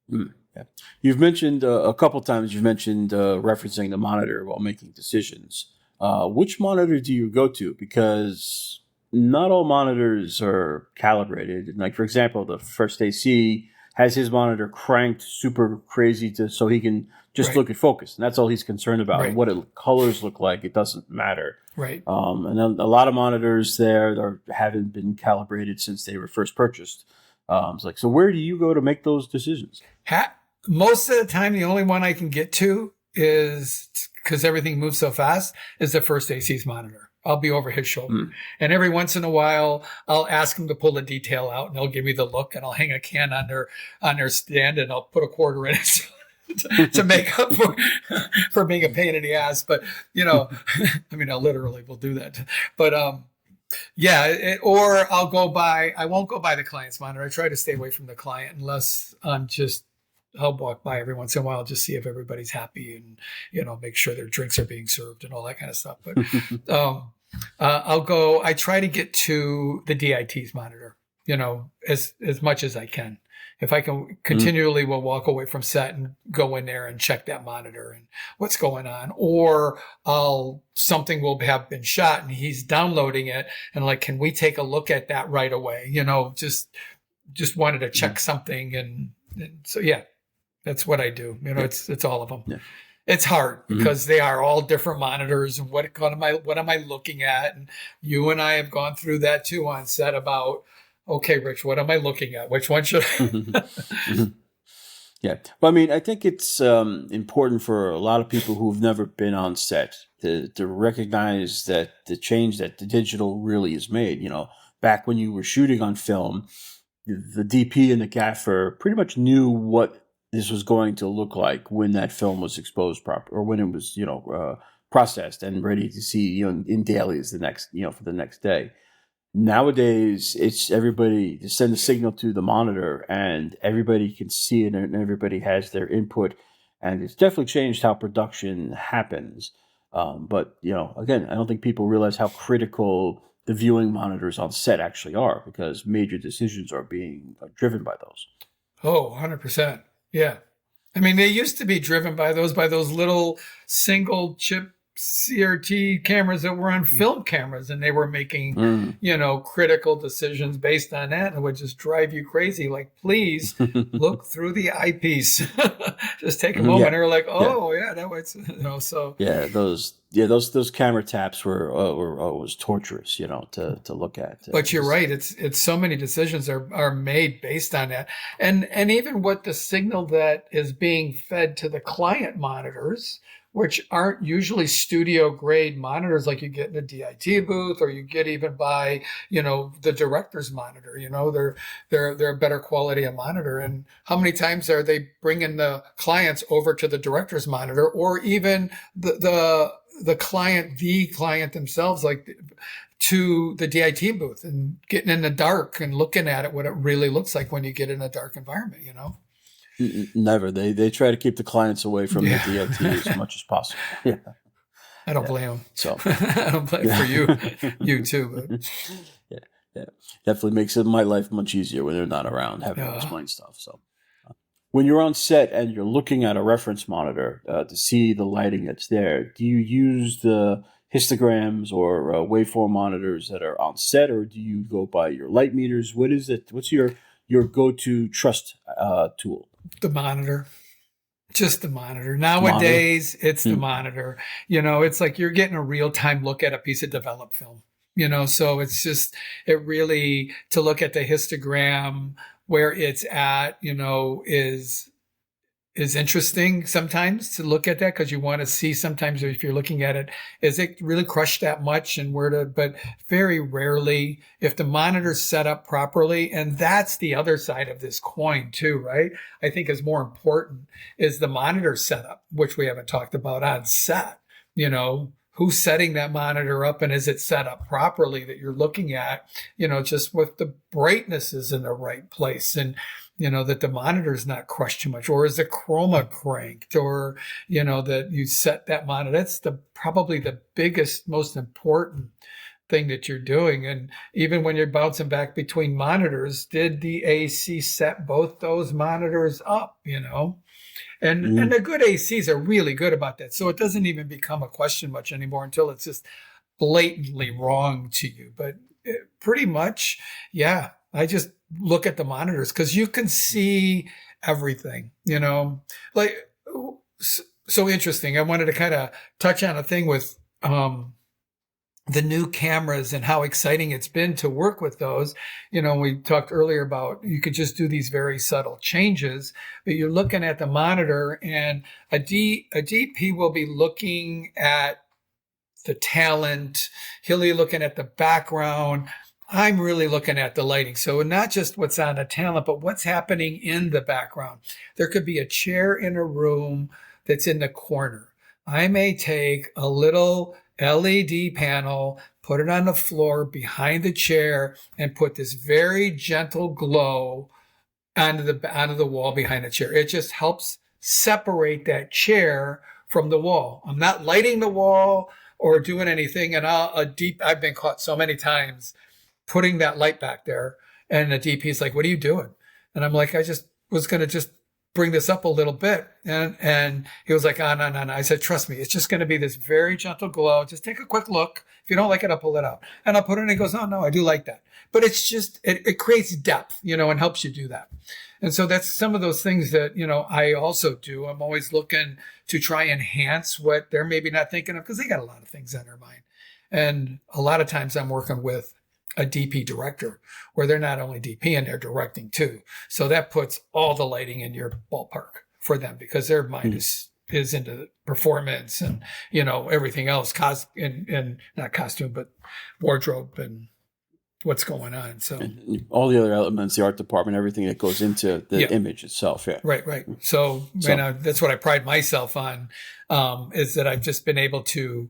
Yeah. You've mentioned a couple times, referencing the monitor while making decisions. Which monitor do you go to? Because not all monitors are calibrated. And like, for example, the first AC has his monitor cranked super crazy so he can just look at focus. And that's all he's concerned about. Right. What colors look like, it doesn't matter. Right. And then a lot of monitors haven't been calibrated since they were first purchased. It's like, so where do you go to make those decisions? Most of the time, the only one I can get to is, because everything moves so fast, is the first AC's monitor. I'll be over his shoulder. And every once in a while, I'll ask him to pull a detail out, and they'll give me the look, and I'll hang a can on their stand, and I'll put a quarter in it to make up for being a pain in the ass. But, I mean, I literally will do that. But, or I won't go by the client's monitor. I try to stay away from the client unless I'll walk by every once in a while, just see if everybody's happy and, make sure their drinks are being served and all that kind of stuff. But, I try to get to the DIT's monitor, as much as I can. If I can continually will walk away from set and go in there and check that monitor and what's going on, or something will have been shot and he's downloading it and like, can we take a look at that right away? Just wanted to check something. And so, yeah, that's what I do. It's all of them. Yeah. It's hard because they are all different monitors and what am I looking at? And you and I have gone through that too on set about, okay, Rich, what am I looking at? Which one should I? Yeah. Well, I mean, I think it's important for a lot of people who've never been on set to recognize that the change that the digital really has made. Back when you were shooting on film, the DP and the gaffer pretty much knew what this was going to look like when that film was exposed or when it was, processed and ready to see, in dailies the next, for the next day. Nowadays, it's everybody to send a signal to the monitor and everybody can see it and everybody has their input. And it's definitely changed how production happens. But, again, I don't think people realize how critical the viewing monitors on set actually are because major decisions are being driven by those. Oh, 100%. Yeah. I mean, they used to be driven by those little single chip CRT cameras that were on film cameras, and they were making, critical decisions based on that. And it would just drive you crazy. Like, please look through the eyepiece. Just take a moment. And you're like, that was, so. Yeah, those camera taps were always torturous, to look at. But you're right. It's so many decisions are made based on that. And even what the signal that is being fed to the client monitors, which aren't usually studio grade monitors like you get in a DIT booth or you get even by, the director's monitor, they're a better quality of monitor. And how many times are they bringing the clients over to the director's monitor or even the client themselves, like to the DIT booth and getting in the dark and looking at it, what it really looks like when you get in a dark environment, Never. They try to keep the clients away from the DIT as much as possible. Yeah. I don't blame them. So I don't blame for you too. But. Yeah. Definitely makes my life much easier when they're not around having to explain stuff. So when you're on set and you're looking at a reference monitor to see the lighting that's there, do you use the histograms or waveform monitors that are on set, or do you go by your light meters? What is it? What's your go-to trust tool? The monitor. Just the monitor. Nowadays, it's the monitor. It's like you're getting a real-time look at a piece of developed film. So it's just, it really, to look at the histogram, where it's at, is interesting sometimes to look at that because you want to see sometimes if you're looking at it, is it really crushed that much and but very rarely if the monitor's set up properly. And that's the other side of this coin too, right? I think is more important is the monitor setup, which we haven't talked about on set, who's setting that monitor up and is it set up properly that you're looking at, just with the brightness is in the right place and, that the monitor's not crushed too much, or is the chroma cranked, or, that you set that monitor. That's probably the biggest, most important thing that you're doing. And even when you're bouncing back between monitors, did the AC set both those monitors up, And the good ACs are really good about that. So it doesn't even become a question much anymore until it's just blatantly wrong to you. But pretty much, yeah, I just look at the monitors because you can see everything, like, so interesting. I wanted to kind of touch on a thing with the new cameras and how exciting it's been to work with those. We talked earlier about you could just do these very subtle changes, but you're looking at the monitor and a DP will be looking at the talent. He'll be looking at the background. I'm really looking at the lighting. So not just what's on the talent, but what's happening in the background. There could be a chair in a room that's in the corner. I may take a little LED panel, put it on the floor behind the chair, and put this very gentle glow onto the wall behind the chair. It just helps separate that chair from the wall. I'm not lighting the wall or doing anything. And I've been caught so many times putting that light back there, and the DP's like, "What are you doing?" And I'm like, "I just was going to just bring this up a little bit." And he was like, "Oh, no, no, no." I said, "Trust me, it's just going to be this very gentle glow. Just take a quick look. If you don't like it, I'll pull it out." And I'll put it in, and he goes, "Oh, no, I do like that." But it's just, it creates depth, and helps you do that. And so that's some of those things that, I also do. I'm always looking to try and enhance what they're maybe not thinking of, because they got a lot of things on their mind. And a lot of times I'm working with a DP director where they're not only DP and they're directing too. So that puts all the lighting in your ballpark for them, because their mind is into performance and, everything else, and not costume, but wardrobe and what's going on. So and all the other elements, the art department, everything that goes into the image itself. Yeah. Right. So that's what I pride myself on, is that I've just been able to,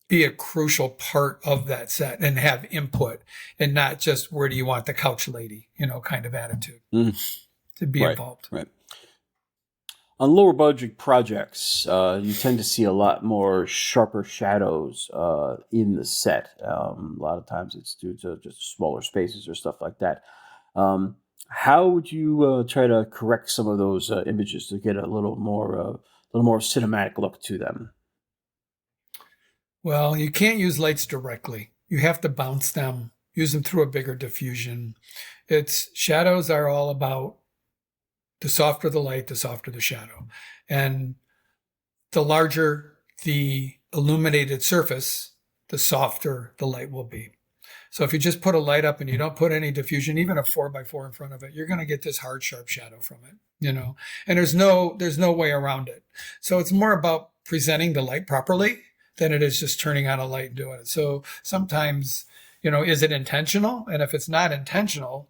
be a crucial part of that set and have input, and not just where do you want the couch lady, kind of attitude to be involved. Right. On lower budget projects, you tend to see a lot more sharper shadows in the set. A lot of times it's due to just smaller spaces or stuff like that. How would you try to correct some of those images to get a little more cinematic look to them? Well, you can't use lights directly. You have to bounce them, use them through a bigger diffusion. Shadows are all about the softer the light, the softer the shadow. And the larger the illuminated surface, the softer the light will be. So if you just put a light up and you don't put any diffusion, even a 4x4 in front of it, you're going to get this hard, sharp shadow from it, and there's no way around it. So it's more about presenting the light properly than it is just turning on a light and doing it. So sometimes, is it intentional? And if it's not intentional,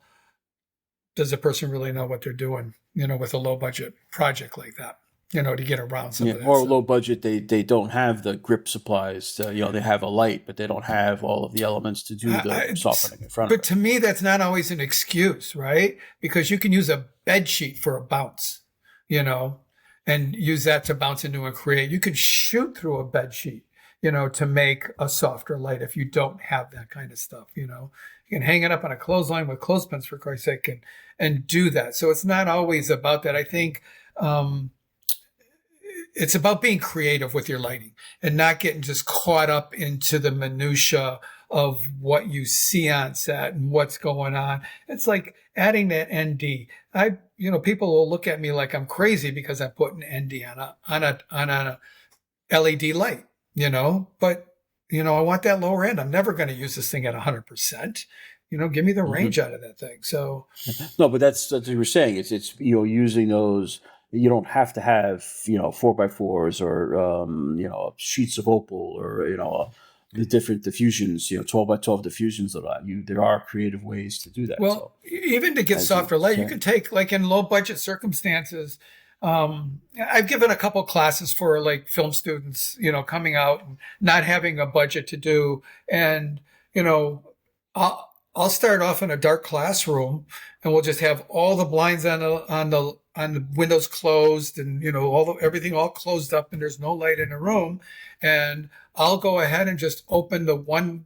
does the person really know what they're doing, with a low budget project like that, to get around some of that or stuff. Low budget, they don't have the grip supplies. They have a light, but they don't have all of the elements to do the softening in front of it. But to me, that's not always an excuse, right? Because you can use a bed sheet for a bounce, and use that to bounce into and create. You can shoot through a bed sheet, to make a softer light if you don't have that kind of stuff, You can hang it up on a clothesline with clothespins, for Christ's sake, and do that. So it's not always about that. I think it's about being creative with your lighting and not getting just caught up into the minutia of what you see on set and what's going on. It's like adding that ND. People will look at me like I'm crazy because I'm putting ND on a LED light. But, I want that lower end. I'm never going to use this thing at 100%. Give me the range out of that thing. So, no, but that's what you were saying. It's using those. You don't have to have 4x4s or sheets of opal or the different diffusions. 12x12 diffusions. There are creative ways to do that. Well, even to get softer light, you can take, like in low budget circumstances. I've given a couple classes for like film students, coming out and not having a budget to do. And, I'll start off in a dark classroom and we'll just have all the blinds on the windows closed and, everything all closed up and there's no light in the room. And I'll go ahead and just open the one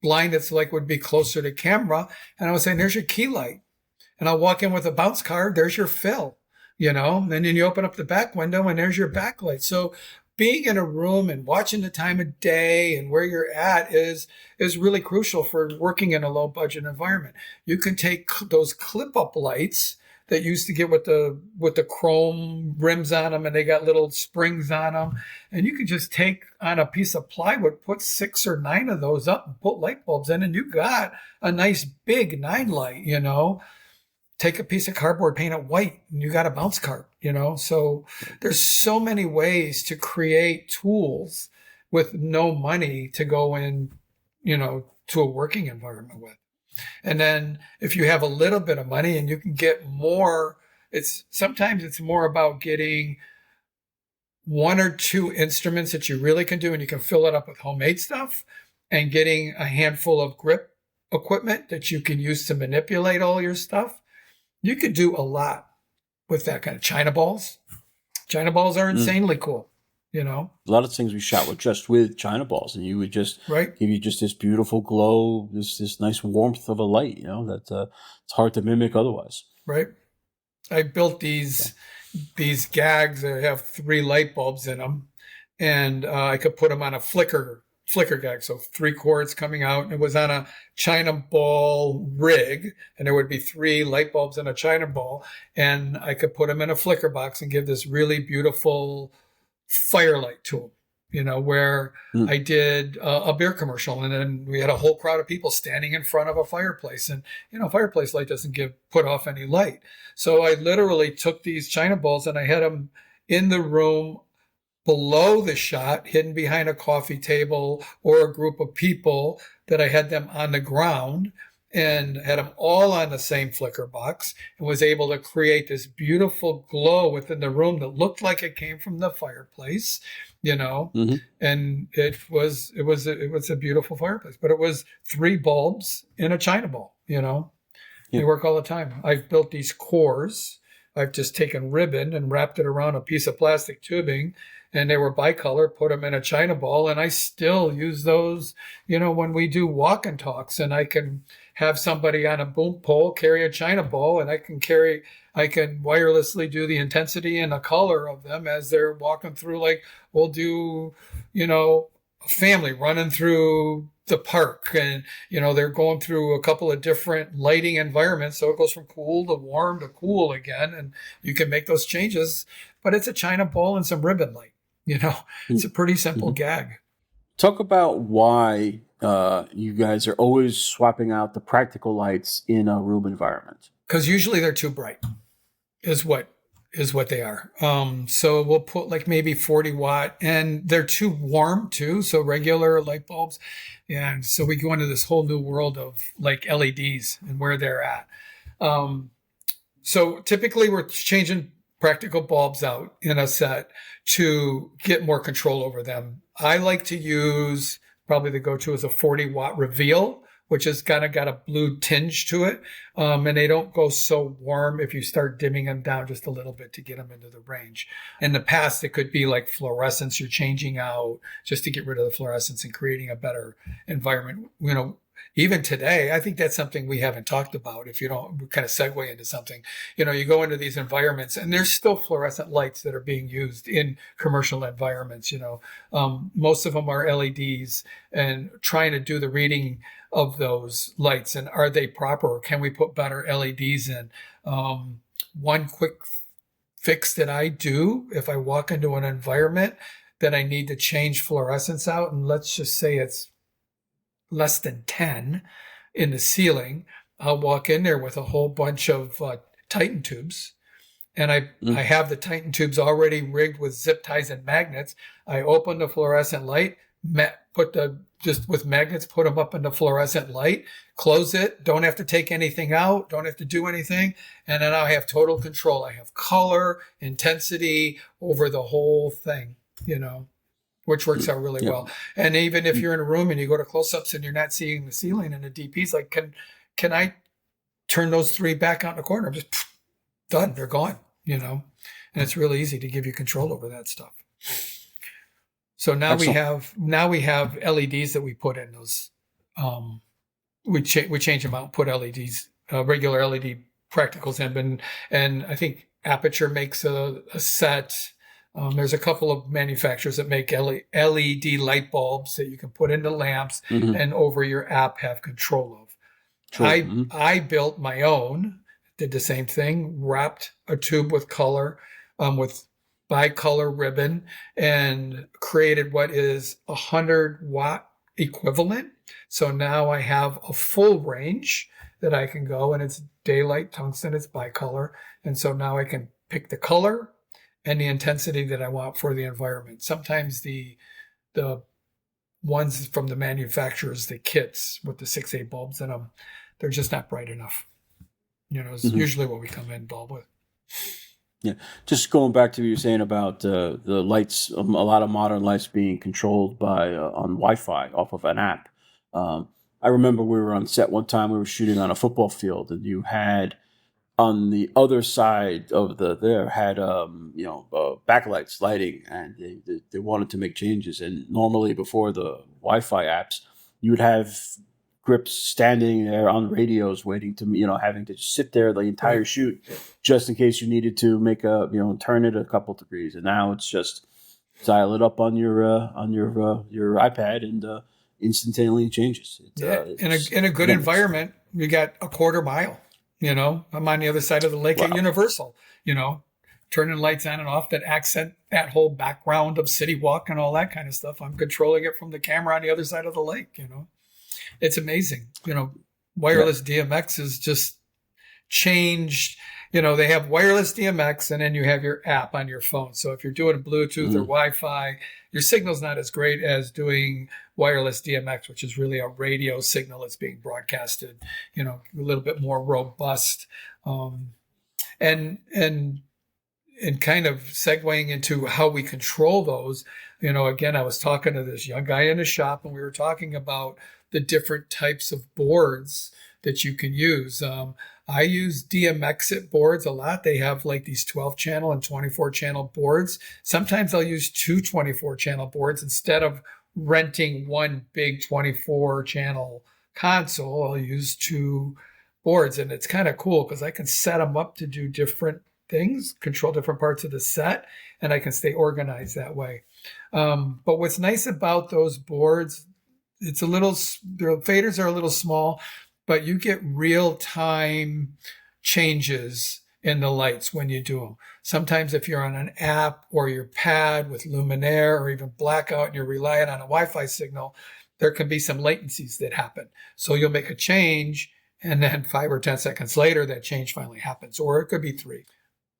blind that's would be closer to camera. And I was saying, there's your key light. And I'll walk in with a bounce card. There's your fill. And then you open up the back window and there's your backlight. So being in a room and watching the time of day and where you're at is really crucial for working in a low budget environment. You can take those clip up lights that used to get with the chrome rims on them and they got little springs on them. And you can just take on a piece of plywood, put 6 or 9 of those up and put light bulbs in and you got a nice big 9 light, Take a piece of cardboard, paint it white, and you got a bounce card, So there's so many ways to create tools with no money to go in, to a working environment with. And then if you have a little bit of money and you can get more, sometimes it's more about getting one or two instruments that you really can do, and you can fill it up with homemade stuff, and getting a handful of grip equipment that you can use to manipulate all your stuff. You could do a lot with that kind of China balls. China balls are insanely cool, you know. A lot of things we shot with China balls, and you would just right. give you just this beautiful glow, this nice warmth of a light, you know, that it's hard to mimic otherwise. Right. I built these gags that have 3 light bulbs in them, and I could put them on a flicker gag, so 3 cords coming out, and it was on a China ball rig, and there would be 3 light bulbs in a China ball, and I could put them in a flicker box and give this really beautiful firelight to them, you know, where I did a beer commercial, and then we had a whole crowd of people standing in front of a fireplace, and, you know, fireplace light doesn't put off any light. So I literally took these China balls and I had them in the room below the shot, hidden behind a coffee table or a group of people, that I had them on the ground and had them all on the same flicker box, and was able to create this beautiful glow within the room that looked like it came from the fireplace, you know. And it was a beautiful fireplace, but it was 3 bulbs in a China ball, you know. They work all the time. I've built these cores. I've just taken ribbon and wrapped it around a piece of plastic tubing, and they were bicolor, put them in a China ball, and I still use those, you know, when we do walk and talks, and I can have somebody on a boom pole carry a China ball, and I can wirelessly do the intensity and the color of them as they're walking through. Like, we'll do, you know, a family running through the park, and, you know, they're going through a couple of different lighting environments, so it goes from cool to warm to cool again, and you can make those changes. But it's a China ball and some ribbon light, you know. It's a pretty simple gag. Talk about why you guys are always swapping out the practical lights in a room environment. Because usually they're too bright, is what they are. So we'll put like maybe 40 watt, and they're too warm too. So regular light bulbs. And so we go into this whole new world of like LEDs and where they're at. So typically we're changing practical bulbs out in a set to get more control over them. I like to use, probably the go-to is a 40 watt reveal, which has kind of got a blue tinge to it. And they don't go so warm if you start dimming them down just a little bit to get them into the range. In the past, it could be like fluorescence you're changing out just to get rid of the fluorescence and creating a better environment. You know, even today, I think that's something we haven't talked about. If you don't, we kind of segue into something, you know, you go into these environments and there's still fluorescent lights that are being used in commercial environments. You know, most of them are LEDs, and trying to do the reading of those lights, and are they proper, or can we put better LEDs in? One quick fix that I do if I walk into an environment that I need to change fluorescence out, and let's just say it's less than 10 in the ceiling, I'll walk in there with a whole bunch of Titan tubes, and I have the Titan tubes already rigged with zip ties and magnets. I open the fluorescent light, just with magnets, put them up in the fluorescent light, close it, don't have to take anything out, don't have to do anything, and then I have total control. I have color, intensity over the whole thing, you know, which works out really well. And even if you're in a room and you go to close-ups and you're not seeing the ceiling and the DP's, like, can I turn those 3 back out in the corner? I'm just done. They're gone, you know, and it's really easy to give you control over that stuff. So now we have LEDs that we put in those. We change them out, put LEDs, regular LED practicals in, and I think Aperture makes a set. There's a couple of manufacturers that make LED light bulbs that you can put into lamps and over your app have control of. I built my own, did the same thing, wrapped a tube with color, with bicolor ribbon, and created what is 100 watt equivalent. So now I have a full range that I can go, and it's daylight tungsten, it's bicolor. And so now I can pick the color and the intensity that I want for the environment. Sometimes the ones from the manufacturers, the kits with the 6A bulbs in them, they're just not bright enough. It's usually what we come in bulb with. Yeah, just going back to what you were saying about the lights, a lot of modern lights being controlled by on Wi-Fi off of an app. I remember we were on set one time. We were shooting on a football field, and you had on the other side of backlights lighting, and they wanted to make changes. And normally before the Wi-Fi apps, you would have grips standing there on radios waiting to, having to sit there the entire shoot just in case you needed to make turn it a couple degrees. And now it's just dial it up on your iPad and instantaneously changes. In a good environment, you got a quarter mile. I'm on the other side of the lake at Universal, turning lights on and off that accent that whole background of City Walk and all that kind of stuff. I'm controlling it from the camera on the other side of the lake, It's amazing. Wireless DMX has just changed. They have wireless DMX, and then you have your app on your phone. So if you're doing Bluetooth or Wi-Fi, your signal's not as great as doing wireless DMX, which is really a radio signal that's being broadcasted, a little bit more robust. And kind of segueing into how we control those, again, I was talking to this young guy in the shop, and we were talking about the different types of boards that you can use. I use DMX boards a lot. They have like these 12 channel and 24 channel boards. Sometimes I'll use two 24 channel boards instead of renting one big 24 channel console. I'll use two boards, and it's kind of cool because I can set them up to do different things, control different parts of the set, and I can stay organized that way. But what's nice about those boards, their faders are a little small, but you get real-time changes in the lights when you do them. Sometimes if you're on an app or your pad with luminaire or even blackout and you're relying on a Wi-Fi signal, there can be some latencies that happen. So you'll make a change, and then 5 or 10 seconds later, that change finally happens, or it could be 3.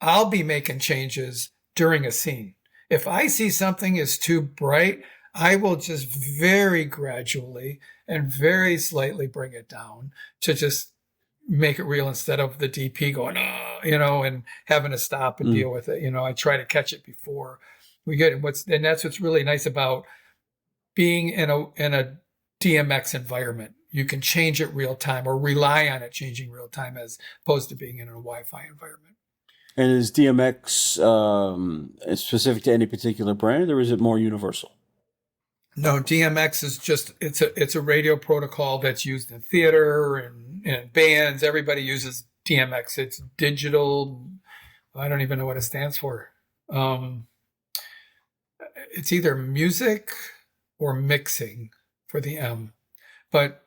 I'll be making changes during a scene. If I see something is too bright, I will just very gradually and very slightly bring it down to just make it real instead of the DP going, and having to stop and deal with it. I try to catch it before we get it. And that's what's really nice about being in a DMX environment. You can change it real time or rely on it changing real time as opposed to being in a Wi-Fi environment. And is DMX specific to any particular brand, or is it more universal? No, DMX is just, it's a radio protocol that's used in theater and bands. Everybody uses DMX. It's digital. I don't even know what it stands for. It's either music or mixing for the M, but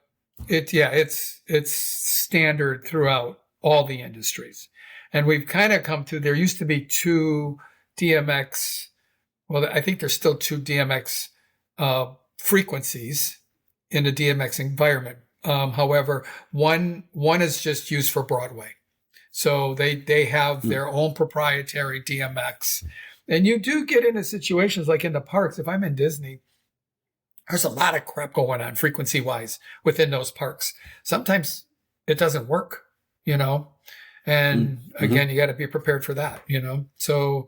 it's standard throughout all the industries. And we've kind of come to, there used to be two DMX. Well, I think there's still two DMX frequencies in the DMX environment. However, one is just used for Broadway. So they have their own proprietary DMX. And you do get into situations like in the parks. If I'm in Disney, there's a lot of crap going on frequency wise within those parks. Sometimes it doesn't work, and again, you got to be prepared for that, So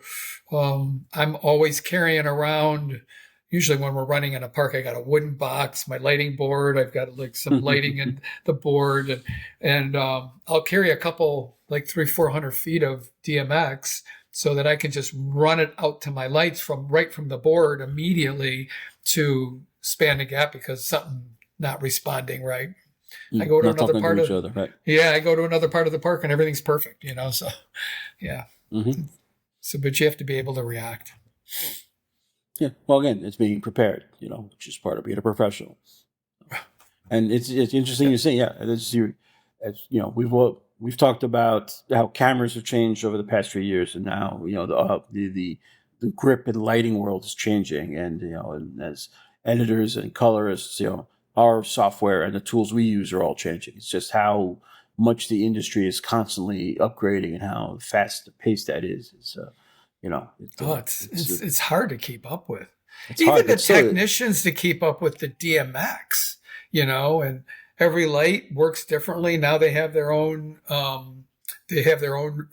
I'm always carrying around. Usually when we're running in a park, I got a wooden box, my lighting board. I've got like some lighting in the board, and I'll carry a couple, like 300-400 feet of DMX so that I can just run it out to my lights right from the board immediately to span the gap because something not responding right. I go to another part of right. Yeah, I go to another part of the park and everything's perfect, So yeah. So, but you have to be able to react. Yeah. Well, again, it's being prepared, which is part of being a professional. And it's interesting to say, we've talked about how cameras have changed over the past few years, and now the grip and lighting world is changing, and as editors and colorists, our software and the tools we use are all changing. It's just how much the industry is constantly upgrading and how fast paced that is. It's hard to keep up with. It's Even hard. the It's still, technicians to keep up with the DMX, and every light works differently. Now they have their own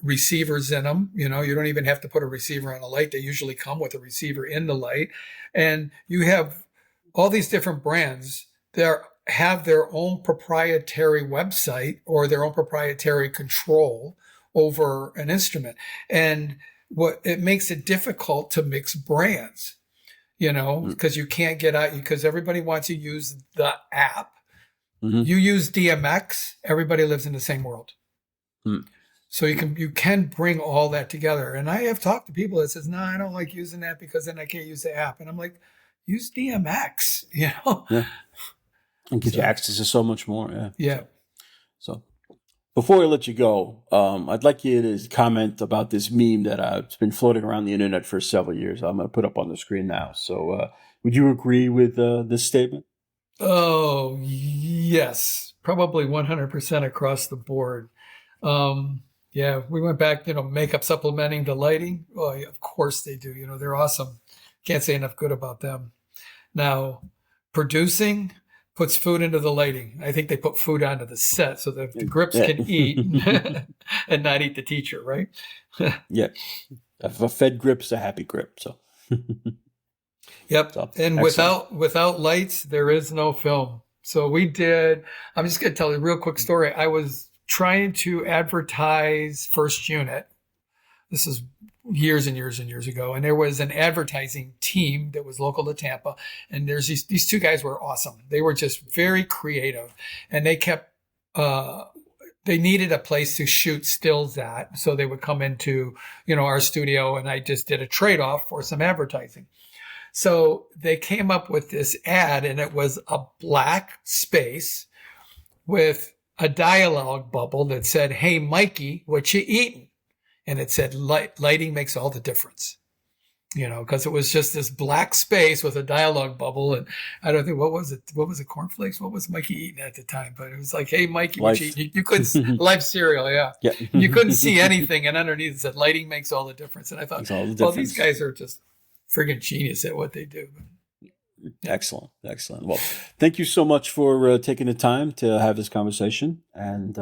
receivers in them. You don't even have to put a receiver on a light. They usually come with a receiver in the light. And you have all these different brands that have their own proprietary website or their own proprietary control over an instrument. And what it makes it difficult to mix brands, because you can't get out, because everybody wants to use the app. You use DMX, everybody lives in the same world. So you can bring all that together. And I have talked to people that says, no, I don't like using that because then I can't use the app. And I'm like, use DMX, Yeah. And gives you access to so much more. Yeah. Yeah. So before I let you go, I'd like you to comment about this meme that it's been floating around the internet for several years. I'm going to put up on the screen now. So would you agree with this statement? Oh, yes. Probably 100% across the board. Yeah, we went back, makeup supplementing the lighting. Oh, yeah, of course they do. They're awesome. Can't say enough good about them. Now, producing puts food into the lighting. I think they put food onto the set so that the grips can eat and not eat the teacher, right? Yeah. A fed grip's a happy grip. So. Yep. So, and without lights, there is no film. So I'm just going to tell you a real quick story. I was trying to advertise First Unit. This is years and years and years ago. And there was an advertising team that was local to Tampa. And there's these two guys were awesome. They were just very creative. And they kept, they needed a place to shoot stills at. So they would come into, our studio, and I just did a trade-off for some advertising. So they came up with this ad, and it was a black space with a dialogue bubble that said, "Hey, Mikey, what you eating?" And it said, lighting makes all the difference, because it was just this black space with a dialogue bubble. And I don't think, what was it? Cornflakes? What was Mikey eating at the time? But it was like, "Hey, Mikey, what you eating?" You couldn't, life cereal. Yeah. You couldn't see anything. And underneath it said, "Lighting makes all the difference." And I thought, well, these guys are just friggin' genius at what they do. Excellent. Well, thank you so much for taking the time to have this conversation. And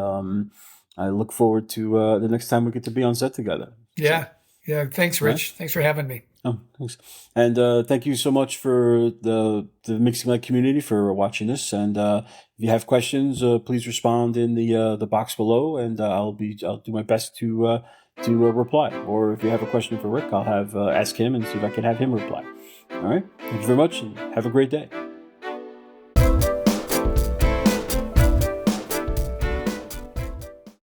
I look forward to the next time we get to be on set together. Yeah. Yeah. Thanks, Rich. Right? Thanks for having me. Oh, thanks. And thank you so much for the Mixing Light community for watching this. And if you have questions, please respond in the box below, and I'll do my best to reply. Or if you have a question for Rick, I'll ask him and see if I can have him reply. All right. Thank you very much, and have a great day.